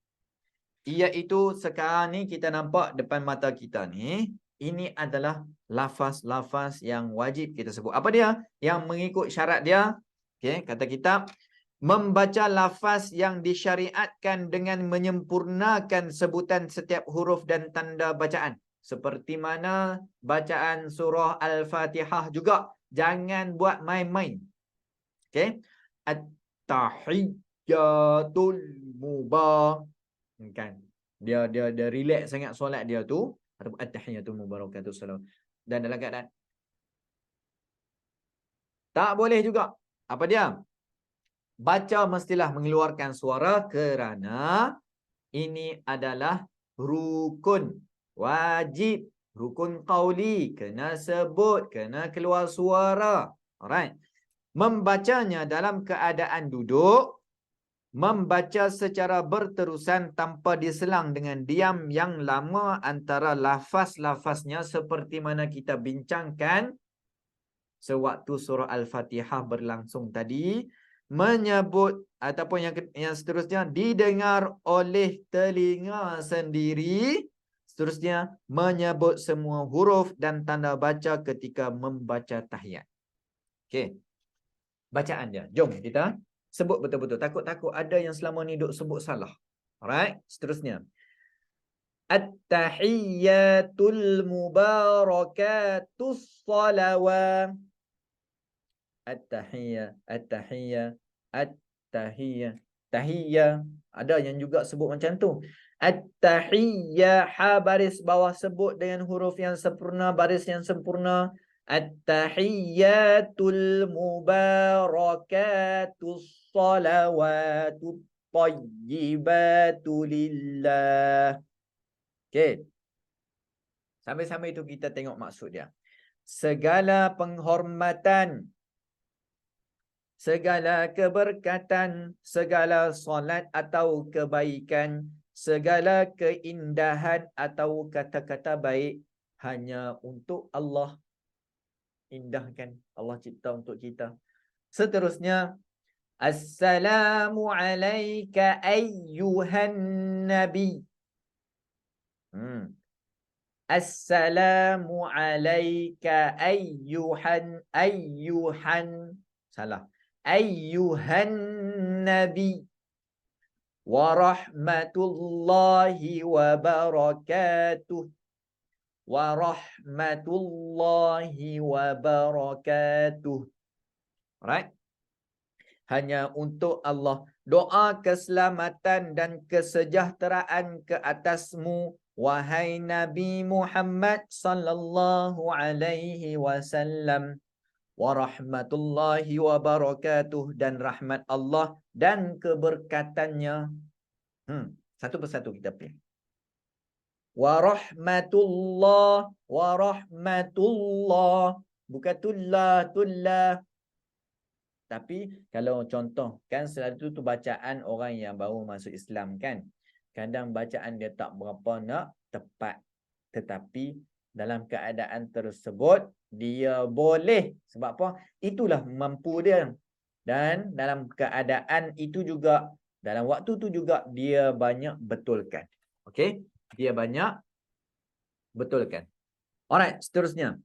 Iaitu sekarang ni kita nampak depan mata kita ni, ini adalah lafaz-lafaz yang wajib kita sebut. Apa dia? Yang mengikut syarat dia. Okey, kata kitab, membaca lafaz yang disyariatkan dengan menyempurnakan sebutan setiap huruf dan tanda bacaan. Seperti mana bacaan surah Al-Fatihah juga. Jangan buat main-main. Okey. At-tahiyyatul mubarakatuh. Kan? Dia relax sangat solat dia tu. Ataupun at-tahiyyatul mubarakatuh salam. Dan dalam keadaan tak boleh juga. Apa dia? Baca mestilah mengeluarkan suara kerana ini adalah rukun wajib, rukun qauli, kena sebut, kena keluar suara. Alright. Membacanya dalam keadaan duduk, membaca secara berterusan tanpa diselang dengan diam yang lama antara lafaz-lafaznya seperti mana kita bincangkan sewaktu surah Al-Fatihah berlangsung tadi, menyebut ataupun yang seterusnya didengar oleh telinga sendiri, seterusnya menyebut semua huruf dan tanda baca ketika membaca tahiyat. Okey. Bacaan dia. Jom kita sebut betul-betul. Takut-takut ada yang selama ni duk sebut salah. Alright, seterusnya. At-tahiyyatul mubarakatus salawat. At-tahiyyah, at-tahiyyah, at-tahiyyah. Tahiyyah. Ada yang juga sebut macam tu. At-tahiyyah, ha baris bawah sebut dengan huruf yang sempurna, baris yang sempurna. At-tahiyyatul mubarakatus salawatut tayyibatu lillah. Okey. Sampai-sampai itu kita tengok maksud dia. Segala penghormatan, segala keberkatan, segala solat atau kebaikan, segala keindahan atau kata-kata baik hanya untuk Allah. Indahkan, Allah cipta untuk kita. Seterusnya, Assalamu alayka ayyuhan nabi. Assalamu alayka ayyuhan. Salah. Ayyuhan nabi. Wa rahmatullahi wa barakatuh. Wa rahmatullahi wa barakatuh. Alright. Hanya untuk Allah. Doa keselamatan dan kesejahteraan ke atasmu, wahai Nabi Muhammad sallallahu alaihi wasallam. Wa rahmatullahi wa barakatuh, dan rahmat Allah dan keberkatannya. Satu persatu kita pilih. Wa rahmatullah, wa rahmatullah. Bukan tullah. Tapi kalau contoh, kan selalu tu bacaan orang yang baru masuk Islam kan. Kadang bacaan dia tak berapa nak tepat. Tetapi dalam keadaan tersebut, dia boleh. Sebab apa? Itulah mampu dia. Dan dalam keadaan itu juga, dalam waktu tu juga, dia banyak betulkan. Okey? Dia banyak betulkan. Alright, seterusnya.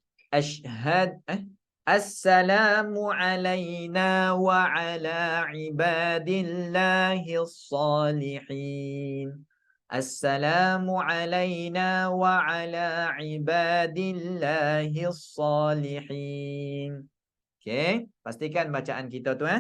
Assalamu alayna wa ala ibadillahis salihin. Assalamu alayna wa ala ibadillahis salihin. Okey, pastikan bacaan kita tu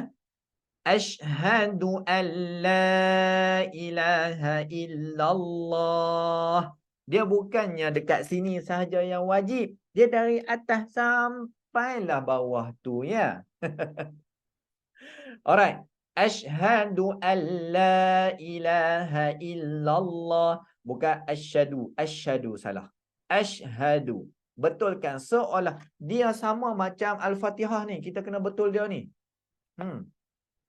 Ashhadu an la ilaha illallah. Dia bukannya dekat sini sahaja yang wajib. Dia dari atas sampailah bawah tu ya. Alright. Ashhadu an la ilaha illallah. Bukan asyhadu. Asyhadu salah. Ashhadu. Betulkan seolah dia sama macam Al-Fatihah ni. Kita kena betul dia ni.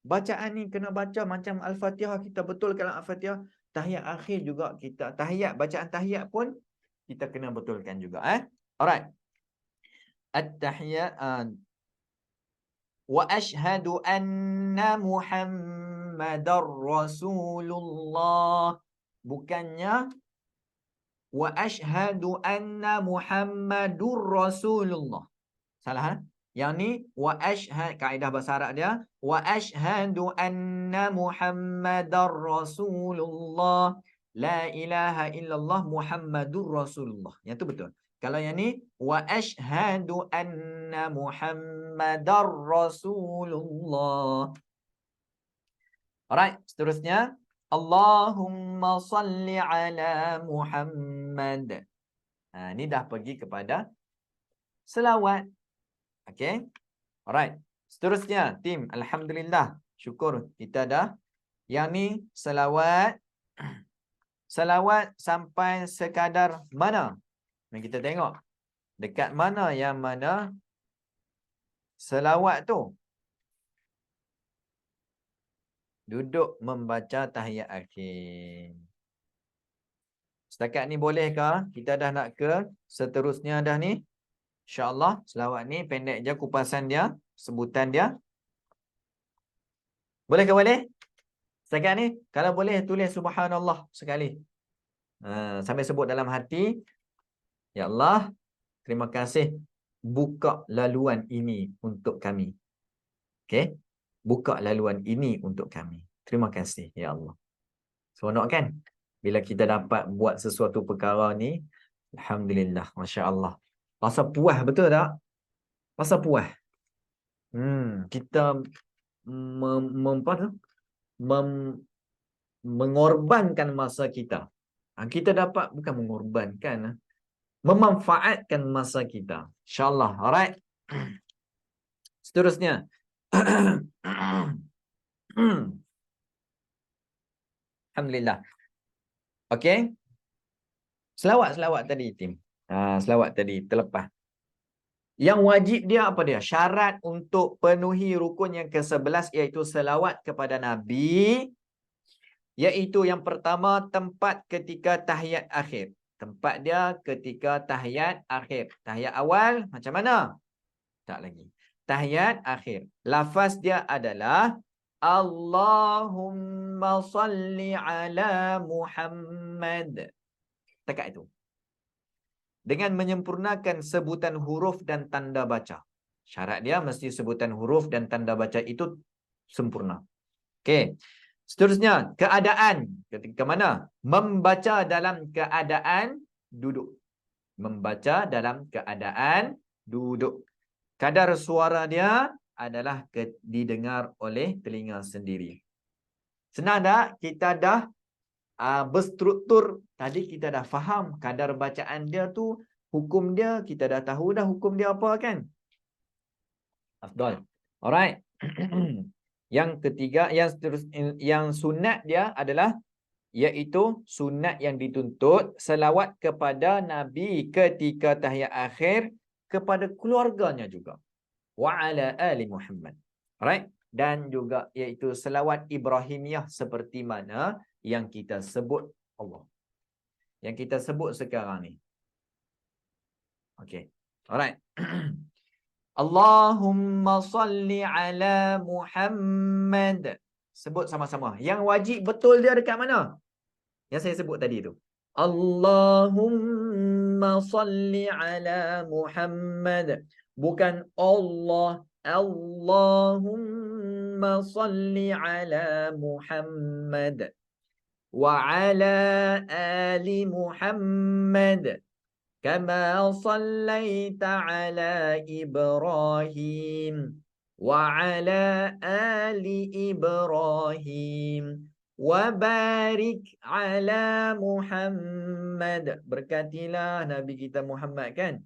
Bacaan ni kena baca macam Al-Fatihah. Kita betulkan Al-Fatihah. Tahiyat akhir juga kita. Bacaan tahiyat pun kita kena betulkan juga. Alright. At-tahiyat. Wa ashhadu anna Muhammadar Rasulullah. Bukannya wa ashhadu anna Muhammadur Rasulullah. Salah. Yang ni wa ashhadu, kaedah bahasa Arab dia, wa ashhadu anna Muhammadar Rasulullah, la ilaha illallah Muhammadur Rasulullah. Yang tu betul. Kalau yang ni wa ashhadu anna Muhammadar Rasulullah. Alright, seterusnya Allahumma salli ala Muhammad. Ni dah pergi kepada selawat. Okay. Alright. Seterusnya, tim. Alhamdulillah. Syukur kita dah. Yang ni, selawat. Selawat sampai sekadar mana? Mari kita tengok. Dekat mana yang mana selawat tu? Duduk membaca tahiyat akhir. Setakat ni bolehkah? Kita dah nak ke seterusnya dah ni. InsyaAllah, selawat ni pendek je kupasan dia, sebutan dia. Boleh ke boleh? Setakat ni, kalau boleh tulis subhanallah sekali. Sambil sebut dalam hati, ya Allah, terima kasih. Buka laluan ini untuk kami. Okay? Buka laluan ini untuk kami. Terima kasih, ya Allah. Seronok kan? Bila kita dapat buat sesuatu perkara ni, Alhamdulillah, Masya Allah. Rasa puas, betul tak? Rasa puas. Kita mengorbankan masa kita. Kita dapat, bukan mengorbankan, memanfaatkan masa kita. InsyaAllah. Alright. Seterusnya. Alhamdulillah. Okay. Selawat tadi, tim. Selawat tadi terlepas. Yang wajib dia apa dia? Syarat untuk penuhi rukun yang ke-11 iaitu selawat kepada Nabi, iaitu yang pertama tempat ketika tahiyat akhir. Tempat dia ketika tahiyat akhir. Tahiyat awal macam mana? Tak lagi. Tahiyat akhir. Lafaz dia adalah Allahumma salli ala Muhammad. Tekat itu. Dengan menyempurnakan sebutan huruf dan tanda baca. Syarat dia mesti sebutan huruf dan tanda baca itu sempurna. Okey. Seterusnya, keadaan. Ketika mana? Membaca dalam keadaan duduk. Membaca dalam keadaan duduk. Kadar suara dia adalah didengar oleh telinga sendiri. Senang tak? Kita dah berstruktur. Tadi kita dah faham kadar bacaan dia tu, hukum dia, kita dah tahu dah hukum dia apa kan? Afdal. Alright. Yang ketiga, yang sunat dia adalah iaitu sunat yang dituntut selawat kepada Nabi ketika tahiyat akhir kepada keluarganya juga. Wa ala ali Muhammad. Alright? Dan juga iaitu selawat Ibrahimiyah seperti mana yang kita sebut Allah. Yang kita sebut sekarang ni. Okey. Alright. Allahumma salli ala Muhammad. Sebut sama-sama. Yang wajib betul dia dekat mana? Yang saya sebut tadi tu. Allahumma salli ala Muhammad. Bukan Allah. Allahumma salli ala Muhammad. Wa ala ali Muhammad. كما صليت على إبراهيم وعلى آل إبراهيم وبارك على محمد. Berkatilah Nabi kita Muhammad kan.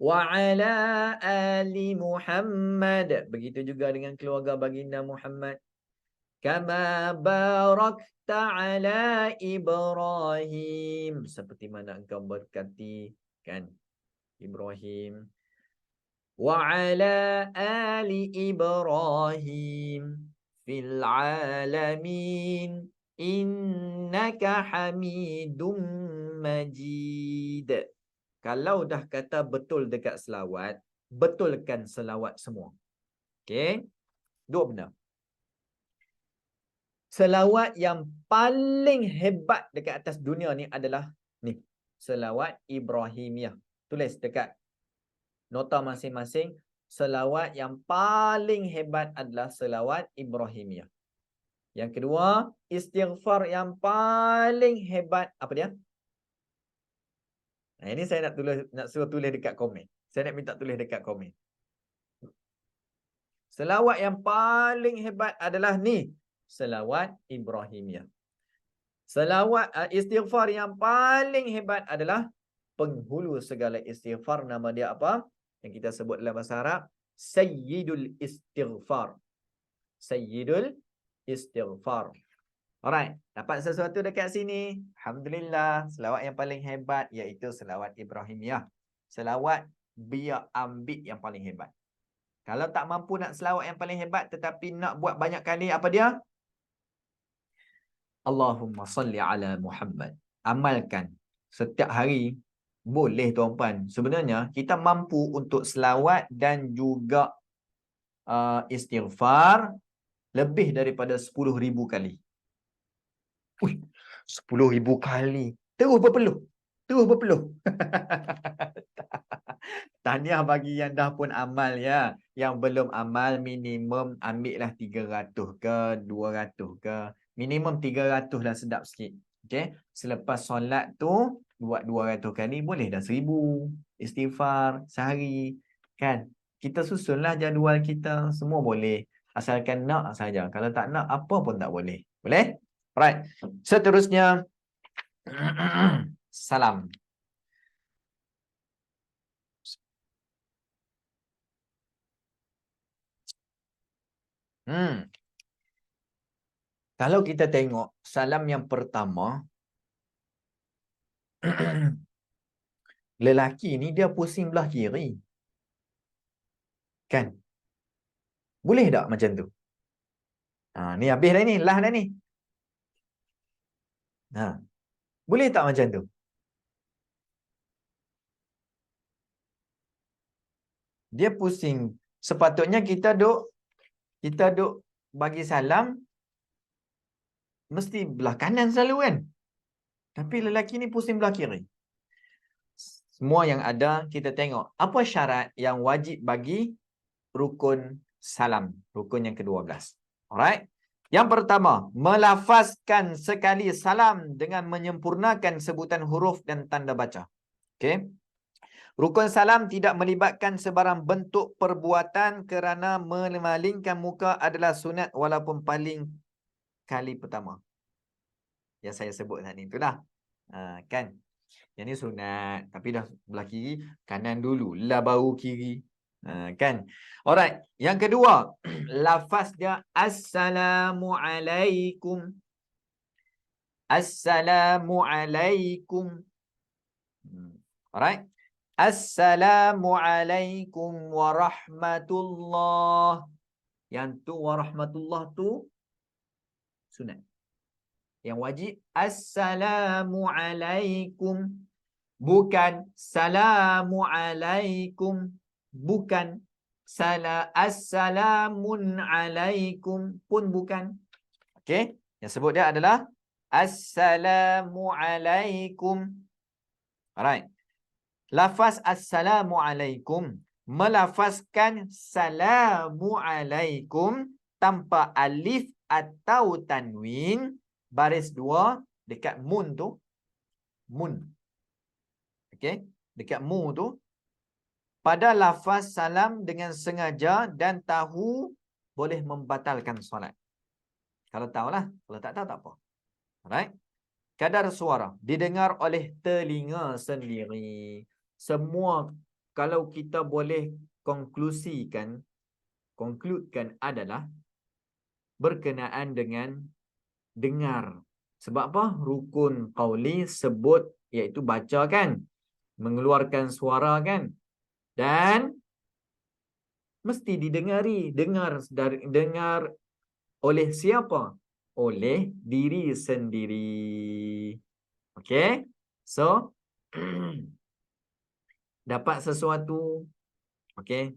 وعلى آل محمد. Begitu juga dengan keluarga baginda Muhammad. Kama barakta ala Ibrahim. Seperti mana engkau berkati kan Ibrahim. Wa ala ali Ibrahim fil alamin innaka hamidum majid. Kalau dah kata betul dekat selawat, betulkan selawat semua. Okey? Dua benda. Selawat yang paling hebat dekat atas dunia ni adalah ni. Selawat Ibrahimiyah. Tulis dekat nota masing-masing. Selawat yang paling hebat adalah selawat Ibrahimiyah. Yang kedua, istighfar yang paling hebat apa dia? Nah, ini saya nak suruh tulis dekat komen. Saya nak minta tulis dekat komen. Selawat yang paling hebat adalah ni. Selawat Ibrahimiyah. Selawat istighfar yang paling hebat adalah penghulu segala istighfar. Nama dia apa? Yang kita sebut dalam bahasa Arab, Sayyidul Istighfar. Sayyidul Istighfar. Alright, dapat sesuatu dekat sini. Alhamdulillah, selawat yang paling hebat iaitu selawat Ibrahimiyah. Selawat biar ambil yang paling hebat. Kalau tak mampu nak selawat yang paling hebat tetapi nak buat banyak kali, apa dia? Allahumma salli ala Muhammad. Amalkan setiap hari. Boleh tuan-puan. Sebenarnya kita mampu untuk selawat dan juga istighfar lebih daripada 10,000 kali. 10,000 kali. Terus berpeluh. Terus berpeluh. Tahniah bagi yang dah pun amal ya. Yang belum amal minimum ambillah 300 ke 200 ke. Minimum 300 lah, sedap sikit. Okey. Selepas solat tu buat 200 kali boleh dah 1,000 istighfar sehari kan. Kita susunlah jadual kita, semua boleh. Asalkan nak saja. Kalau tak nak apa pun tak boleh. Boleh? Right. Seterusnya salam. Kalau kita tengok salam yang pertama, lelaki ni dia pusing belah kiri. Kan? Boleh tak macam tu? Ni habis dah ni, lah dah ni. Boleh tak macam tu? Dia pusing. Sepatutnya kita duk bagi salam mesti belah kanan selalu kan? Tapi lelaki ni pusing belah kiri. Semua yang ada kita tengok apa syarat yang wajib bagi rukun salam, rukun yang ke-12. Alright? Yang pertama, melafazkan sekali salam dengan menyempurnakan sebutan huruf dan tanda baca. Okey. Rukun salam tidak melibatkan sebarang bentuk perbuatan kerana memalingkan muka adalah sunat walaupun paling kali pertama. Yang saya sebut tadi itulah. Kan? Yang ni sunat, tapi dah belah kiri, kanan dulu, lah baru kiri. Kan? Alright. Yang kedua, lafaz dia Assalamualaikum. Assalamualaikum. Alright. Assalamualaikum warahmatullah. Yang tu warahmatullah tu sunat. Yang wajib Assalamualaikum. Bukan Salamualaikum. Bukan Assalamun alaikum pun bukan. Okey. Yang sebut dia adalah Assalamualaikum. Alright. Lafaz Assalamualaikum melafazkan Salamualaikum tanpa alif atau tanwin baris 2 dekat mun tu. Mun. Okey, dekat mu tu pada lafaz salam dengan sengaja dan tahu boleh membatalkan solat. Kalau tahulah, kalau tak tahu tak apa. Alright. Kadar suara didengar oleh telinga sendiri. Semua kalau kita boleh konkludkan adalah berkenaan dengan dengar. Sebab apa? Rukun qauli sebut iaitu baca kan? Mengeluarkan suara kan? Dan mesti didengari. Dengar oleh siapa? Oleh diri sendiri. Okey? So, dapat sesuatu. Okey?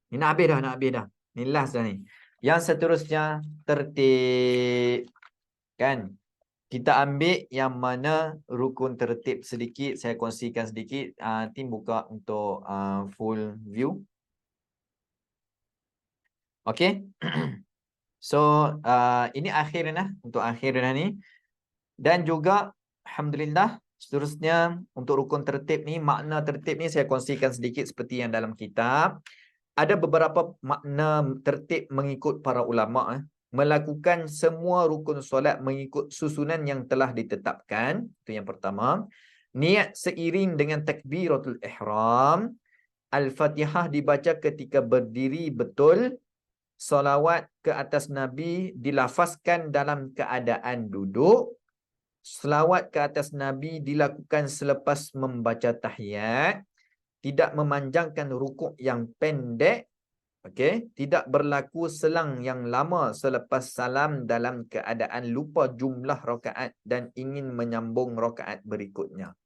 Ni nak habis dah. Ni last dah ni. Yang seterusnya tertib. Kan? Kita ambil yang mana rukun tertib sedikit. Saya kongsikan sedikit. Tim buka untuk full view. Okey. So, ini akhir dah. Untuk akhir dah ni. Dan juga, alhamdulillah, seterusnya untuk rukun tertib ni, makna tertib ni saya kongsikan sedikit seperti yang dalam kitab. Ada beberapa makna tertib mengikut para ulama. Melakukan semua rukun solat mengikut susunan yang telah ditetapkan. Itu yang pertama. Niat seiring dengan takbiratul ihram. Al-Fatihah dibaca ketika berdiri betul. Salawat ke atas Nabi dilafazkan dalam keadaan duduk. Selawat ke atas Nabi dilakukan selepas membaca tahiyat. Tidak memanjangkan rukuk yang pendek. Okey, tidak berlaku selang yang lama selepas salam dalam keadaan lupa jumlah rakaat dan ingin menyambung rakaat berikutnya.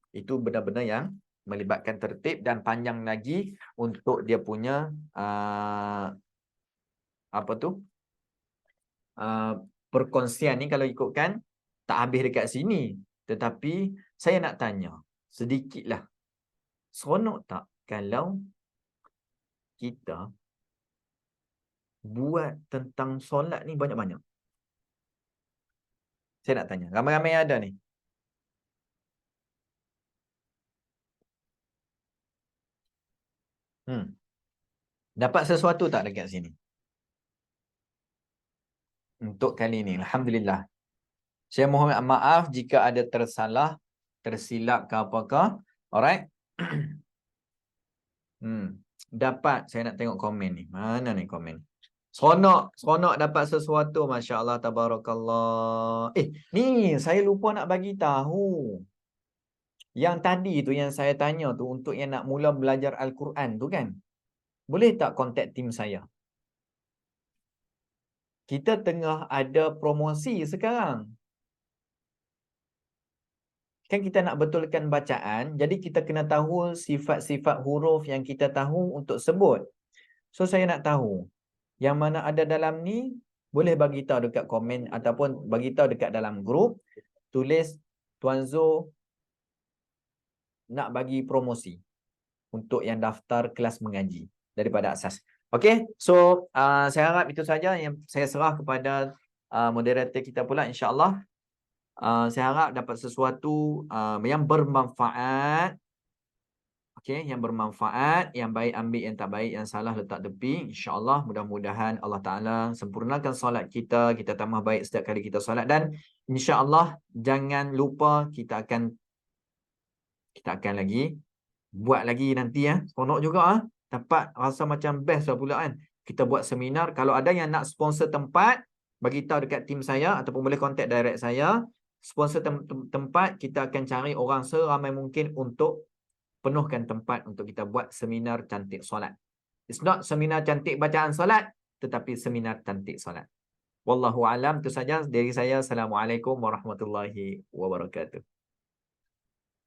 Itu benar-benar yang melibatkan tertib dan panjang lagi untuk dia punya perkongsian ni kalau ikutkan tak habis dekat sini. Tetapi saya nak tanya sedikitlah. Seronok tak kalau kita buat tentang solat ni banyak-banyak? Saya nak tanya. Ramai-ramai ada ni. Dapat sesuatu tak dekat sini? Untuk kali ini, alhamdulillah. Saya mohon maaf jika ada tersalah, tersilap ke apakah. Alright. Dapat, saya nak tengok komen ni. Mana ni komen? Seronok dapat sesuatu. Masya Allah, tabarakallah. Ni saya lupa nak bagi tahu. Yang tadi tu yang saya tanya tu untuk yang nak mula belajar Al-Quran tu kan. boleh tak contact tim saya? Kita tengah ada promosi sekarang. Kan kita nak betulkan bacaan, jadi kita kena tahu sifat-sifat huruf yang kita tahu untuk sebut. So, saya nak tahu, yang mana ada dalam ni, boleh bagi tahu dekat komen ataupun bagi tahu dekat dalam grup, tulis Tuan Zo nak bagi promosi untuk yang daftar kelas mengaji daripada asas. Okey, so saya harap itu saja yang saya serah kepada moderator kita pula, insya-Allah. Saya harap dapat sesuatu yang bermanfaat. Okey, yang bermanfaat, yang baik ambil, yang tak baik, yang salah letak tepi. InsyaAllah, mudah-mudahan Allah Ta'ala sempurnakan solat kita, kita tambah baik setiap kali kita solat. Dan insyaAllah, jangan lupa kita akan lagi buat lagi nanti ya. Seronok juga dapat rasa macam best lah pula kan. Kita buat seminar. Kalau ada yang nak sponsor tempat, bagi tahu dekat tim saya ataupun boleh contact direct saya. Sponsor tempat, kita akan cari orang seramai mungkin untuk penuhkan tempat untuk kita buat seminar cantik solat. It's not seminar cantik bacaan solat, tetapi seminar cantik solat. Wallahu alam, itu saja dari saya. Assalamualaikum warahmatullahi wabarakatuh.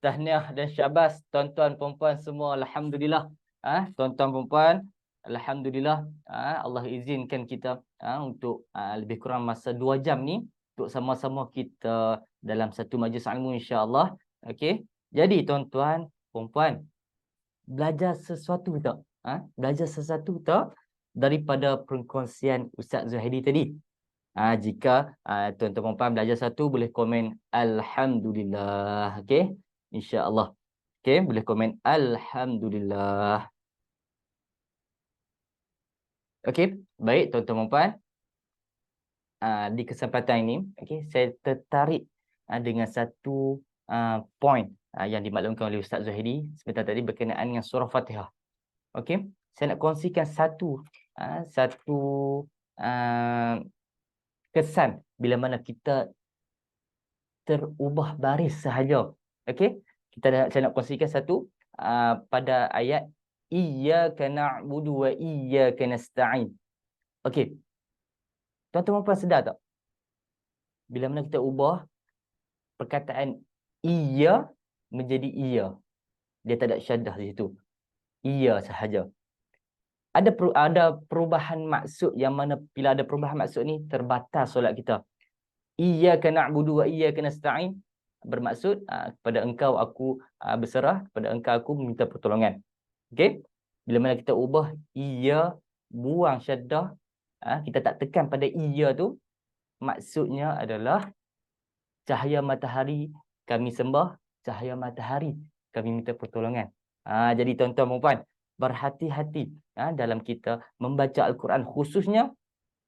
Tahniah dan syabas tuan-tuan perempuan semua, alhamdulillah. Tuan-tuan perempuan, alhamdulillah, Allah izinkan kita untuk lebih kurang masa 2 jam ni untuk sama-sama kita dalam satu majlis ilmu, insya-Allah. Okey. Jadi tuan-tuan perempuan, belajar sesuatu tak? Belajar sesuatu tak daripada perkongsian Ustaz Zuhaidi tadi? Jika tuan-tuan perempuan belajar satu, boleh komen alhamdulillah. Okey, insya-Allah. Okey, boleh komen alhamdulillah. Okey, baik tuan-tuan perempuan. Di kesempatan ini, okey, saya tertarik dengan satu point yang dimaklumkan oleh Ustaz Zuhaidi sebentar tadi berkenaan dengan surah Fatihah. Okey, saya nak kongsikan satu kesan bila mana kita terubah baris sahaja. Okey, saya nak kongsikan satu pada ayat iyyaka na'budu wa iyyaka nasta'in. Okey, tuan-tuan puan sedar tak bila mana kita ubah perkataan iya menjadi iya, dia tak ada syaddah di situ, iya sahaja. Ada perubahan maksud, yang mana bila ada perubahan maksud ni terbatal solat kita. Iyyaka na'budu wa iyyaka nasta'in bermaksud kepada engkau aku berserah, kepada engkau aku meminta pertolongan. Okey, bila mana kita ubah iya, buang syaddah, kita tak tekan pada iya tu, maksudnya adalah cahaya matahari kami sembah, cahaya matahari kami minta pertolongan. Jadi tuan-tuan dan puan, berhati-hati dalam kita membaca Al-Quran, khususnya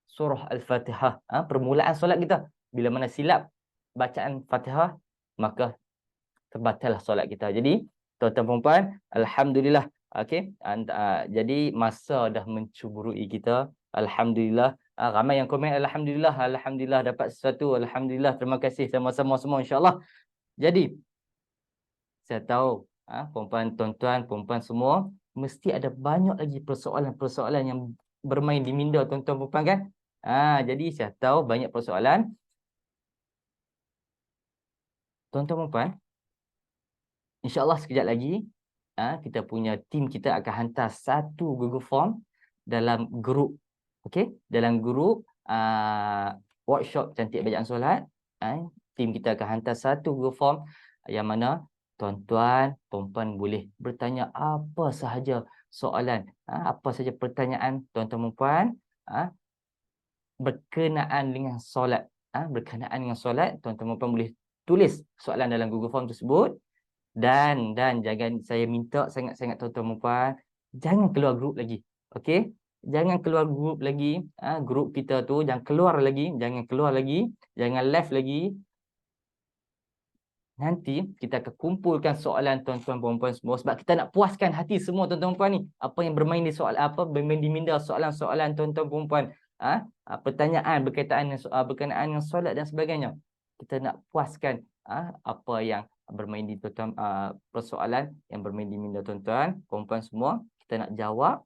surah Al-Fatihah. Permulaan solat kita, bila mana silap bacaan Fatihah, maka terbatallah solat kita. Jadi tuan-tuan dan puan, alhamdulillah. Okey, jadi masa dah mencuburui kita. Alhamdulillah. Ramai yang komen alhamdulillah, alhamdulillah dapat sesuatu, alhamdulillah, terima kasih sama-sama semua, insya-Allah. Jadi saya tahu perempuan, tuan-tuan, perempuan semua mesti ada banyak lagi persoalan-persoalan yang bermain di minda tuan-tuan perempuan kan? Jadi saya tahu banyak persoalan. Tuan-tuan perempuan, insya-Allah sekejap lagi kita punya tim kita akan hantar satu Google Form dalam grup. Okey, dalam grup workshop cantik bacaan solat. Tim kita akan hantar satu Google Form yang mana tuan-tuan perempuan boleh bertanya apa sahaja soalan, apa sahaja pertanyaan tuan-tuan perempuan berkenaan dengan solat. Berkenaan dengan solat, tuan-tuan perempuan boleh tulis soalan dalam Google Form tersebut. Dan jangan, saya minta sangat-sangat tuan-tuan perempuan, jangan keluar grup lagi. Okey? Jangan keluar grup lagi. Grup kita tu jangan keluar lagi, jangan left lagi. Nanti kita akan kumpulkan soalan tuan-tuan perempuan semua, sebab kita nak puaskan hati semua tuan-tuan perempuan ni. Apa yang bermain di soal, bermain di minda soalan-soalan tuan-tuan perempuan, pertanyaan berkaitan dengan solat dan sebagainya. Kita nak puaskan apa yang bermain di tuan-tuan, persoalan yang bermain di minda tuan-tuan perempuan semua, kita nak jawab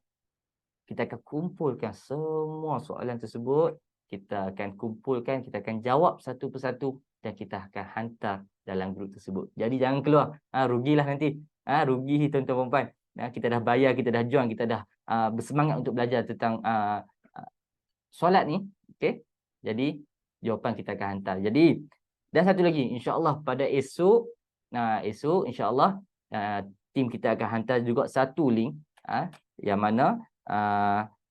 kita akan kumpulkan semua soalan tersebut, kita akan kumpulkan, kita akan jawab satu persatu dan kita akan hantar dalam grup tersebut. Jadi jangan keluar, rugilah nanti. Rugi tuan-tuan dan puan. Kita dah bayar, kita dah join, kita dah bersemangat untuk belajar tentang solat ni. Okey. Jadi jawapan kita akan hantar. Jadi dan satu lagi, insya-Allah pada esok, insya-Allah tim kita akan hantar juga satu link yang mana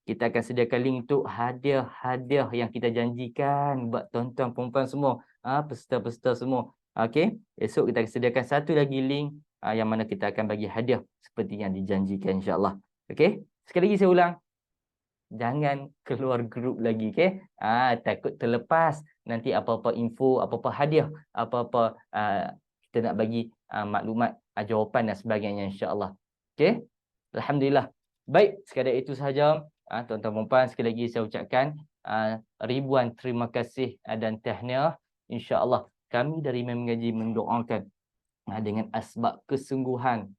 kita akan sediakan link untuk hadiah-hadiah yang kita janjikan buat tuan-tuan perempuan semua, peserta-peserta semua. Okey, esok kita akan sediakan satu lagi link yang mana kita akan bagi hadiah seperti yang dijanjikan insya-Allah. Okey, sekali lagi saya ulang, jangan keluar grup lagi, okey? Takut terlepas nanti apa-apa info, apa-apa hadiah, apa-apa kita nak bagi maklumat, jawapan dan sebagainya insya-Allah. Okey? Alhamdulillah. Baik, sekadar itu sahaja tuan-tuan dan puan, sekali lagi saya ucapkan ribuan terima kasih dan tahniah. Insya-Allah kami dari Imam Mengaji mendoakan dengan asbab kesungguhan,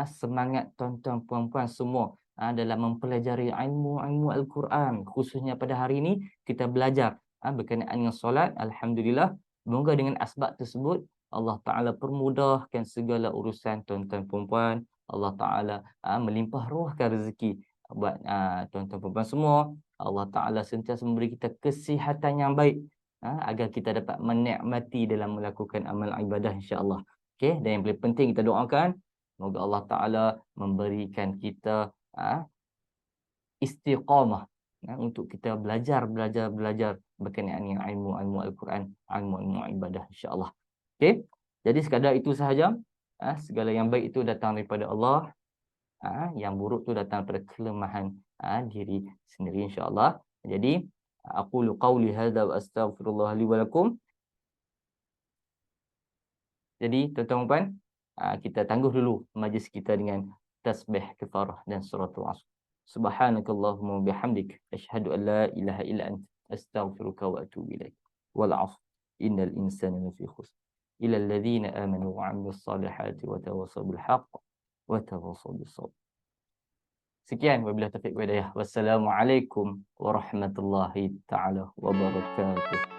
semangat tuan-tuan puan-puan semua dalam mempelajari ilmu-ilmu Al-Quran, khususnya pada hari ini kita belajar berkenaan dengan solat. Alhamdulillah, semoga dengan asbab tersebut Allah Ta'ala permudahkan segala urusan tuan-tuan puan-puan. Allah Ta'ala melimpah ruahkan rezeki buat tuan-tuan puan-puan semua. Allah Ta'ala sentiasa memberi kita kesihatan yang baik agar kita dapat menikmati dalam melakukan amal ibadah insya-Allah. Okey, dan yang paling penting kita doakan semoga Allah Ta'ala memberikan kita istiqamah untuk kita belajar berkenaan dengan ilmu-ilmu Al-Quran, ilmu-ilmu ibadah insya-Allah. Okey, jadi sekadar itu sahaja. Segala yang baik itu datang daripada Allah, yang buruk itu datang daripada kelemahan diri sendiri insya-Allah. Jadi aqulu qauli hadza wa astaghfirullah li wa lakum. Jadi tuan-tuan puan, kita tangguh dulu majlis kita dengan tasbih kafarah dan suratul asr. Subhanakallahumma bihamdik asyhadu an la ilaha illa anta astaghfiruka wa atubu ilaik. Wal 'asr innal insana lafi khusr. Ila alladhina amanu wa 'amilus salihati wa tawassaw bil haqq wa tawassaw bis sabr. Sekian wabillahi taufiq wa hidayah. Wassalamualaikum warahmatullahi taala wabarakatuh.